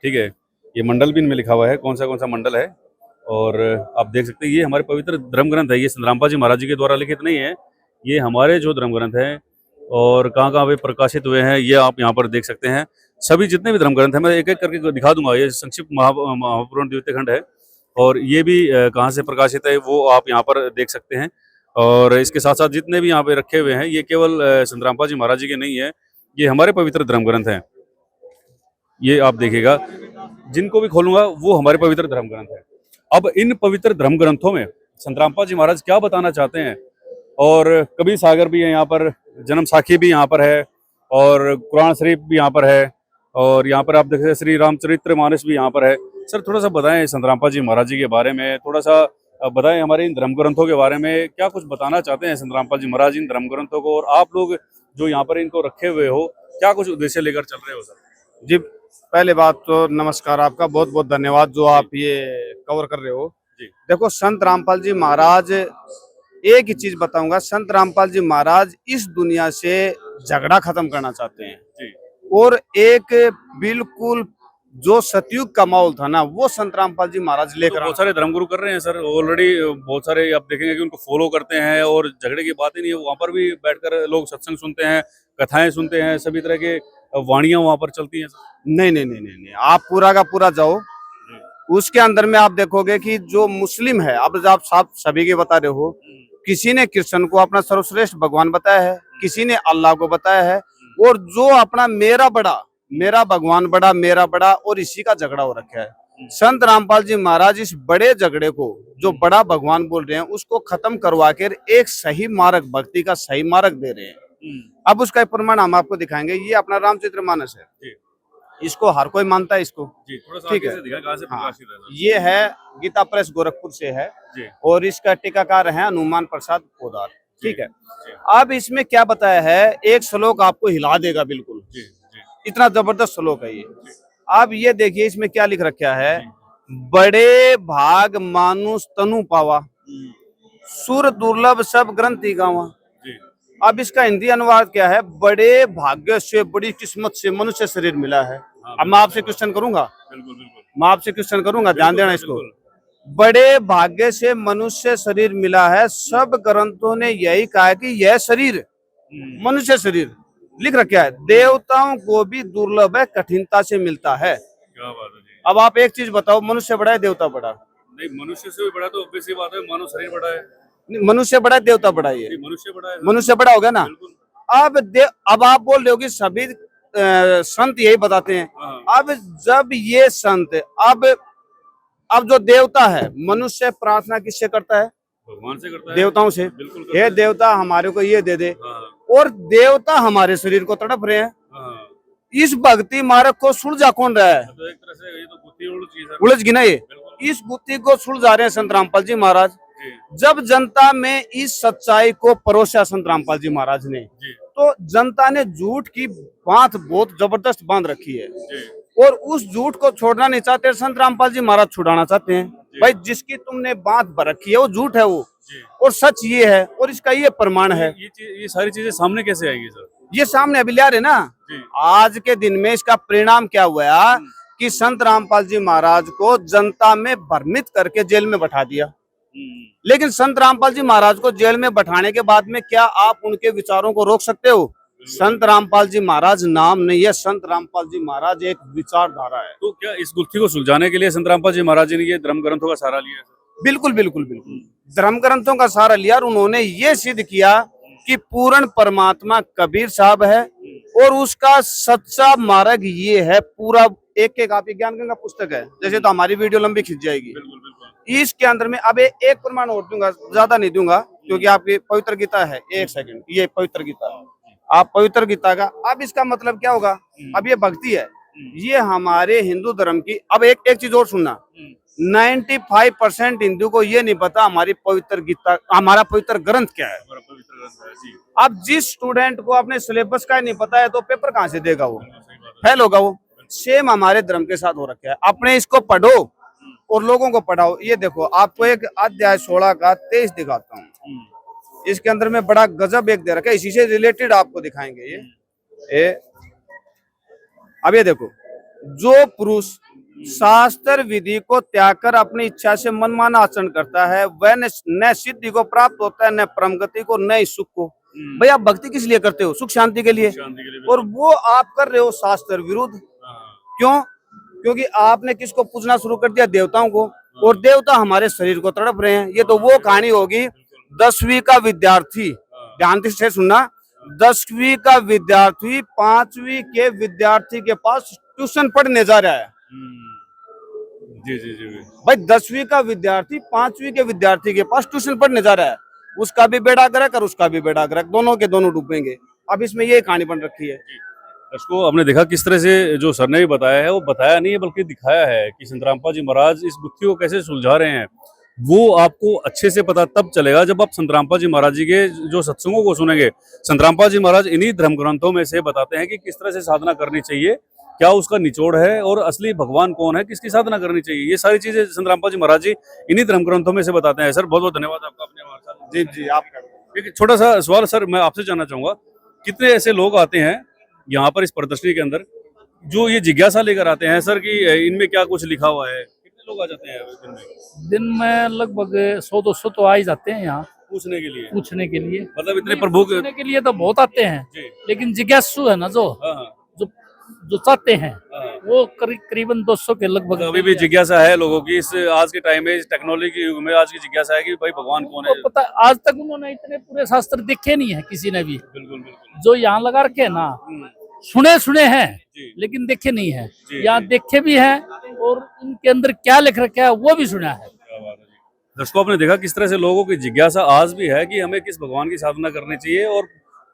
ठीक है। ये मंडल भी इनमें लिखा हुआ है, कौन सा मंडल है। और आप देख सकते हैं ये हमारे पवित्र धर्म ग्रंथ है। ये संतरामपाल जी महाराज जी के द्वारा लिखित नहीं है, ये हमारे जो धर्म ग्रंथ हैं और कहाँ वे प्रकाशित हुए हैं ये आप यहाँ पर देख सकते हैं। सभी जितने भी धर्म ग्रंथ हैं मैं एक एक करके दिखा दूंगा। ये संक्षिप्त महापुराण द्वितीय खंड है और ये भी कहाँ से प्रकाशित है वो आप यहाँ पर देख सकते हैं। और इसके साथ साथ जितने भी यहाँ पे रखे हुए हैं ये केवल संतरामपाल जी महाराज जी के नहीं है, ये हमारे पवित्र धर्म ग्रंथ हैं। ये आप देखिएगा, जिनको भी खोलूंगा वो हमारे पवित्र धर्म ग्रंथ है। अब इन पवित्र धर्म ग्रंथों में संतरामपाल जी महाराज क्या बताना चाहते हैं। और कबीर सागर भी है यहाँ पर, जन्म साखी भी यहाँ पर है और कुरान शरीफ भी यहाँ पर है और यहाँ पर आप देख सकते हैं श्री रामचरित्र मानस भी यहाँ पर है। सर थोड़ा सा बताएं संतरामपाल जी महाराज जी के बारे में, थोड़ा सा बताएं हमारे इन धर्म ग्रंथों के बारे में, क्या कुछ बताना चाहते हैं संतरामपाल जी महाराज इन धर्म ग्रंथों को। और आप लोग जो यहाँ पर इनको रखे हुए हो क्या कुछ उद्देश्य लेकर चल रहे हो सर। जी, पहले बात तो नमस्कार, आपका बहुत बहुत धन्यवाद जो आप ये कवर कर रहे हो। जी। देखो, संत रामपाल जी महाराज, एक ही चीज बताऊंगा, संत रामपाल जी महाराज इस दुनिया से झगड़ा खत्म करना चाहते हैं। जी। और एक बिल्कुल जो सतयुग का माहौल था ना वो संत रामपाल जी महाराज लेकर बहुत सारे धर्मगुरु कर रहे हैं सर ऑलरेडी। बहुत सारे आप देखेंगे कि उनको फॉलो करते हैं और झगड़े की बात ही नहीं है। वहाँ पर भी बैठकर लोग सत्संग सुनते हैं, कथाएं सुनते हैं, सभी तरह के वाणियां वहाँ पर चलती हैं। नहीं, आप पूरा का पूरा जाओ, उसके अंदर में आप देखोगे कि जो मुस्लिम है, अब आप सभी के बता रहे हो, किसी ने कृष्ण को अपना सर्वश्रेष्ठ भगवान बताया है, किसी ने अल्लाह को बताया है, और जो अपना मेरा भगवान बड़ा, मेरा बड़ा, और इसी का झगड़ा हो रखा है। संत रामपाल जी महाराज इस बड़े झगड़े को, जो बड़ा भगवान बोल रहे हैं, उसको खत्म करवा कर एक सही मार्ग, भक्ति का सही मार्ग दे रहे हैं। अब उसका एक प्रमाण हम आपको दिखाएंगे। ये अपना रामचरितमानस है, इसको हर कोई मानता है इसको, ठीक है। हाँ, ये है गीता प्रेस गोरखपुर से है और इसका टीकाकार है हनुमान प्रसाद पोदार, ठीक है। अब इसमें क्या बताया है, एक श्लोक आपको हिला देगा बिल्कुल, इतना जबरदस्त श्लोक है ये। अब ये देखिए इसमें क्या लिख रखा है, बड़े भाग मानुष तनु पावा, सुर दुर्लभ सब ग्रंथि गावा। अब इसका हिंदी अनुवाद क्या है, बड़े भाग्य से, बड़ी किस्मत से मनुष्य शरीर मिला है। अब मैं आपसे क्वेश्चन करूंगा, ध्यान देना इसको। बड़े भाग्य से मनुष्य शरीर मिला है, सब ग्रंथों ने यही कहा है कि यह शरीर, मनुष्य शरीर लिख रखा है, देवताओं को भी दुर्लभ है, कठिनता से मिलता है। क्या बात है जी। अब आप एक चीज बताओ, मनुष्य बड़ा है देवता बड़ा? नहीं, मनुष्य से भी बड़ा तो obvious सी बात है, मानव शरीर बड़ा है। मनुष्य बड़ा है देवता बड़ा है? ये मनुष्य बड़ा है, मनुष्य बड़ा हो गया ना। अब आप बोल रहे हो कि सभी संत यही बताते हैं। अब जब ये संत, अब जो देवता है, मनुष्य प्रार्थना किससे करता है? भगवान से करता है, देवताओं से। हे देवता हमारे को ये दे दे, और देवता हमारे शरीर को तड़प रहे हैं। इस भक्ति मार्ग को सुलझा कौन रहा है? तो एक तरह से ये तो बुद्धि उलझ गई ना ये। इस बुद्धि को सुलझा रहे हैं संत रामपाल जी महाराज। जब जनता में इस सच्चाई को परोसा संत रामपाल जी महाराज ने, तो जनता ने झूठ की बात बहुत जबरदस्त बांध रखी है। और उस झूठ को छोड़ना नहीं चाहते। संत रामपाल जी महाराज छुड़ाना चाहते हैं। भाई जिसकी तुमने बात बरखी है वो झूठ है वो, और सच ये है, और इसका ये प्रमाण है। ये सारी चीजें सामने कैसे आएगी सर? ये सामने अभी ला रहे ना, आज के दिन में इसका परिणाम क्या हुआ कि संत रामपाल जी महाराज को जनता में भ्रमित करके जेल में बैठा दिया। लेकिन संत रामपाल जी महाराज को जेल में बैठाने के बाद में क्या आप उनके विचारों को रोक सकते हो? संत रामपाल जी महाराज नाम नहीं है, संत रामपाल जी महाराज एक विचारधारा है। तो क्या इस गुत्थी को सुलझाने के लिए संत रामपाल जी महाराज जी ने ये धर्म ग्रंथों का सहारा लिया है? बिल्कुल बिल्कुल बिल्कुल, धर्म ग्रंथों का सहारा लिया और उन्होंने ये सिद्ध किया कि पूर्ण परमात्मा कबीर साहब है, और उसका सच्चा मार्ग ये है। पूरा एक एक आपकी ज्ञान गंगा पुस्तक है, जैसे तो हमारी वीडियो लंबी खिंच जाएगी। इसके अंदर में अब एक प्रमाण और दूंगा, ज्यादा नहीं दूंगा क्योंकि आपकी पवित्र गीता है। एक सेकंड, ये पवित्र गीता, आप पवित्र गीता का, अब इसका मतलब क्या होगा? अब ये भक्ति है, ये हमारे हिंदू धर्म की। अब एक चीज और सुनना, 95% हिंदू को ये नहीं पता हमारी पवित्र गीता, हमारा पवित्र ग्रंथ क्या है। अब जिस स्टूडेंट को अपने सिलेबस का नहीं पता है तो पेपर कहाँ से देगा? वो फेल होगा। वो सेम हमारे धर्म के साथ हो रखा है। अपने इसको पढ़ो और लोगों को पढ़ाओ। ये देखो, आपको एक अध्याय 16 का 23 दिखाता हूँ। इसके अंदर में बड़ा गजब एक दे रखा है, इसी से रिलेटेड आपको दिखाएंगे ये। अब ये देखो, जो पुरुष शास्त्र विधि को त्याग कर अपनी इच्छा से मनमाना आचरण करता है वह न सिद्धि को प्राप्त होता है, न परम गति को, न सुख को। भाई आप भक्ति किस लिए करते हो? सुख शांति के लिए। और वो आप कर रहे हो शास्त्र विरुद्ध। क्यों? क्योंकि आपने किसको पूजना शुरू कर दिया? देवताओं को, और देवता हमारे शरीर को तड़प रहे हैं। ये तो वो कहानी होगी, 10वीं का विद्यार्थी, ध्यान से सुनना, 10वीं का विद्यार्थी 5वीं के विद्यार्थी के पास ट्यूशन पढ़ने जा रहा है। जी जी जी भाई 10वीं का विद्यार्थी 5वीं के विद्यार्थी के पास ट्यूशन पढ़ने जा रहा है। उसका भी बेड़ा गर्क और उसका भी बेड़ा गर्क, दोनों के दोनों डूबेंगे। अब इसमें ये कहानी बन रखी है। दर्शकों, आपने देखा किस तरह से जो सर ने भी बताया है, वो बताया नहीं है बल्कि दिखाया है कि संत रामपाल जी महाराज इस गुत्थी को कैसे सुलझा रहे हैं। वो आपको अच्छे से पता तब चलेगा जब आप संत रामपाल जी महाराज जी के जो सत्संगों को सुनेंगे। संत रामपाल जी महाराज इन्हीं धर्म ग्रंथों में से बताते हैं कि किस तरह से साधना करनी चाहिए, क्या उसका निचोड़ है, और असली भगवान कौन है, किसकी साधना करनी चाहिए। ये सारी चीजें संत रामपाल जी महाराज जी इन्हीं धर्म ग्रंथों में से बताते हैं। सर बहुत बहुत धन्यवाद आपका अपने हमारे साथ। जी जी, आपका एक छोटा सा सवाल सर मैं आपसे जानना चाहूंगा, कितने ऐसे लोग आते हैं यहाँ पर इस प्रदर्शनी के अंदर जो ये जिज्ञासा लेकर आते हैं सर कि इनमें क्या कुछ लिखा हुआ है? कितने लोग आ जाते हैं दिन में? दिन में लगभग 100-200 तो आ ही जाते हैं यहाँ पूछने के लिए। मतलब इतने प्रभु पूछने के लिए तो बहुत आते हैं, लेकिन जिज्ञासु है ना जो चाहते हैं वो करीबन 200 के लगभग। अभी भी जिज्ञासा है लोगों की इस आज के टाइम में, इस टेक्नोलॉजी के युग में आज की जिज्ञासा है कि भाई भगवान कौन है। पता आज तक उन्होंने इतने पूरे शास्त्र देखे नहीं है किसी ने भी। बिल्कुल जो यहाँ लगा रखे है ना, सुने हैं लेकिन देखे नहीं है। यहाँ देखे भी हैं और उनके अंदर क्या लिख रखा है वो भी सुना है। दर्शकों, आपने देखा किस तरह से लोगों की जिज्ञासा आज भी है कि हमें किस भगवान की साधना करनी चाहिए, और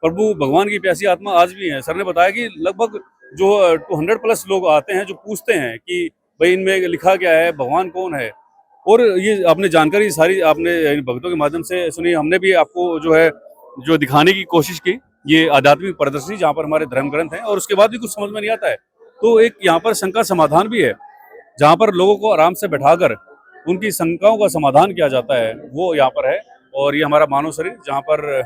प्रभु भगवान की प्यासी आत्मा आज भी है। सर ने बताया कि लगभग जो 200+ लोग आते हैं जो पूछते हैं कि भाई इनमें लिखा क्या है, भगवान कौन है। और ये आपने जानकारी सारी आपने भक्तों के माध्यम से सुनी। हमने भी आपको जो दिखाने की कोशिश की, ये आध्यात्मिक प्रदर्शनी जहाँ पर हमारे धर्म ग्रंथ हैं, और उसके बाद भी कुछ समझ में नहीं आता है तो एक यहाँ पर शंका समाधान भी है, जहाँ पर लोगों को आराम से बैठाकर उनकी शंकाओं का समाधान किया जाता है, वो यहाँ पर है। और ये हमारा मानव शरीर जहाँ पर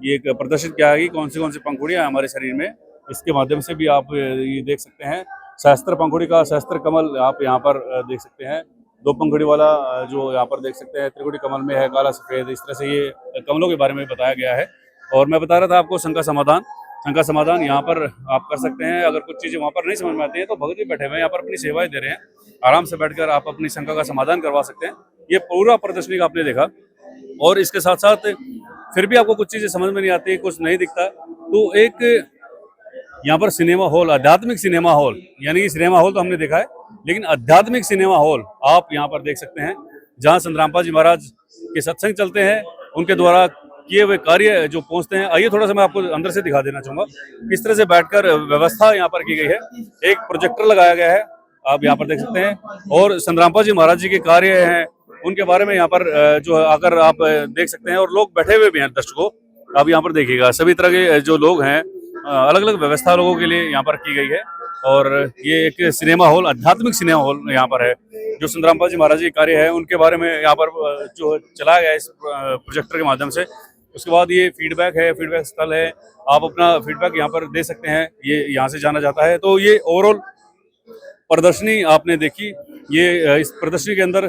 ये एक प्रदर्शित किया है कि कौन सी पंखुड़ियाँ हैं हमारे शरीर में, इसके माध्यम से भी आप ये देख सकते हैं। सहस्त्र पंखुड़ी का सहस्त्र कमल आप यहाँ पर देख सकते हैं। 2 पंखुड़ी वाला जो यहाँ पर देख सकते हैं, त्रिकुटी कमल में है काला सफेद, इस तरह से ये कमलों के बारे में बताया गया है। और मैं बता रहा था आपको शंका समाधान यहाँ पर आप कर सकते हैं। अगर कुछ चीज़ें वहाँ पर नहीं समझ में आती हैं तो भगत जी बैठे हुए यहाँ पर अपनी सेवाएं दे रहे हैं, आराम से बैठकर आप अपनी शंका का समाधान करवा सकते हैं। ये पूरा प्रदर्शनी का आपने देखा, और इसके साथ साथ फिर भी आपको कुछ चीज़ें समझ में नहीं आती, कुछ नहीं दिखता, तो एक यहाँ पर सिनेमा हॉल, आध्यात्मिक सिनेमा हॉल, यानी कि सिनेमा हॉल तो हमने देखा है, लेकिन आध्यात्मिक सिनेमा हॉल आप यहाँ पर देख सकते हैं, जहाँ संत रामपाल जी महाराज के सत्संग चलते हैं, उनके द्वारा किए हुए कार्य जो पहुँचते हैं। आइए थोड़ा सा मैं आपको अंदर से दिखा देना चाहूँगा किस तरह से बैठकर व्यवस्था यहाँ पर की गई है। एक प्रोजेक्टर लगाया गया है, आप यहाँ पर देख सकते हैं, और संत रामपाल जी महाराज जी के कार्य हैं उनके बारे में यहाँ पर जो आकर आप देख सकते हैं। और लोग बैठे हुए भी हैं, दर्शकों आप यहाँ पर देखिएगा, सभी तरह के जो लोग हैं, अलग अलग व्यवस्था लोगों के लिए यहाँ पर की गई है। और ये एक सिनेमा हॉल, आध्यात्मिक सिनेमा हॉल यहाँ पर है। जो संत रामपाल जी महाराज जी कार्य है उनके बारे में यहाँ पर जो चलाया गया इस प्रोजेक्टर के माध्यम से। उसके बाद ये फीडबैक है, फीडबैक स्थल है, आप अपना फीडबैक यहाँ पर दे सकते हैं, ये यहाँ से जाना जाता है। तो ये ओवरऑल प्रदर्शनी आपने देखी, ये इस प्रदर्शनी के अंदर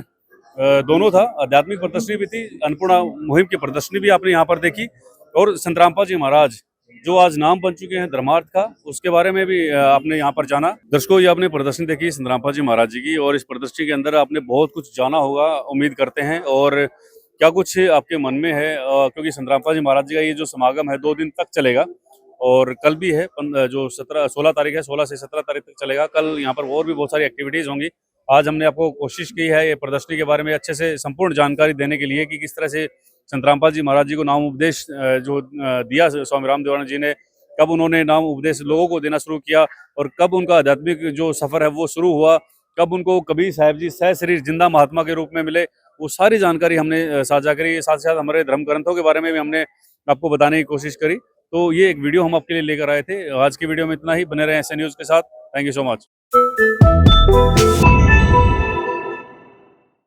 दोनों था, आध्यात्मिक प्रदर्शनी भी थी, अन्नपूर्णा मुहिम की प्रदर्शनी भी आपने यहाँ पर देखी, और संत रामपाल जी महाराज जो आज नाम बन चुके हैं धर्मार्थ का, उसके बारे में भी आपने यहाँ पर जाना। दर्शकों, ये आपने प्रदर्शनी देखी संत रामपाल जी महाराज जी की, और इस प्रदर्शनी के अंदर आपने बहुत कुछ जाना होगा, उम्मीद करते हैं। और क्या कुछ आपके मन में है, क्योंकि संत रामपाल जी महाराज जी का ये जो समागम है 2 दिन तक चलेगा, और कल भी है जो 16 तारीख है, 16 से 17 तारीख तक चलेगा। कल यहाँ पर और भी बहुत सारी एक्टिविटीज होंगी। आज हमने आपको कोशिश की है ये प्रदर्शनी के बारे में अच्छे से संपूर्ण जानकारी देने के लिए कि किस तरह से संत रामपाल जी महाराज जी को नाम उपदेश जो दिया स्वामी रामदेवानंद जी ने, कब उन्होंने नाम उपदेश लोगों को देना शुरू किया, और कब उनका आध्यात्मिक जो सफर है वो शुरू हुआ, कब उनको कबीर साहब जी सह शरीर जिंदा महात्मा के रूप में मिले, वो सारी जानकारी हमने साझा करी। साथ साथ हमारे धर्म ग्रंथों के बारे में भी हमने आपको बताने की कोशिश करी। तो ये एक वीडियो हम आपके लिए लेकर आए थे। आज की वीडियो में इतना ही, बने रहे ऐसे न्यूज़ के साथ। Thank you so much.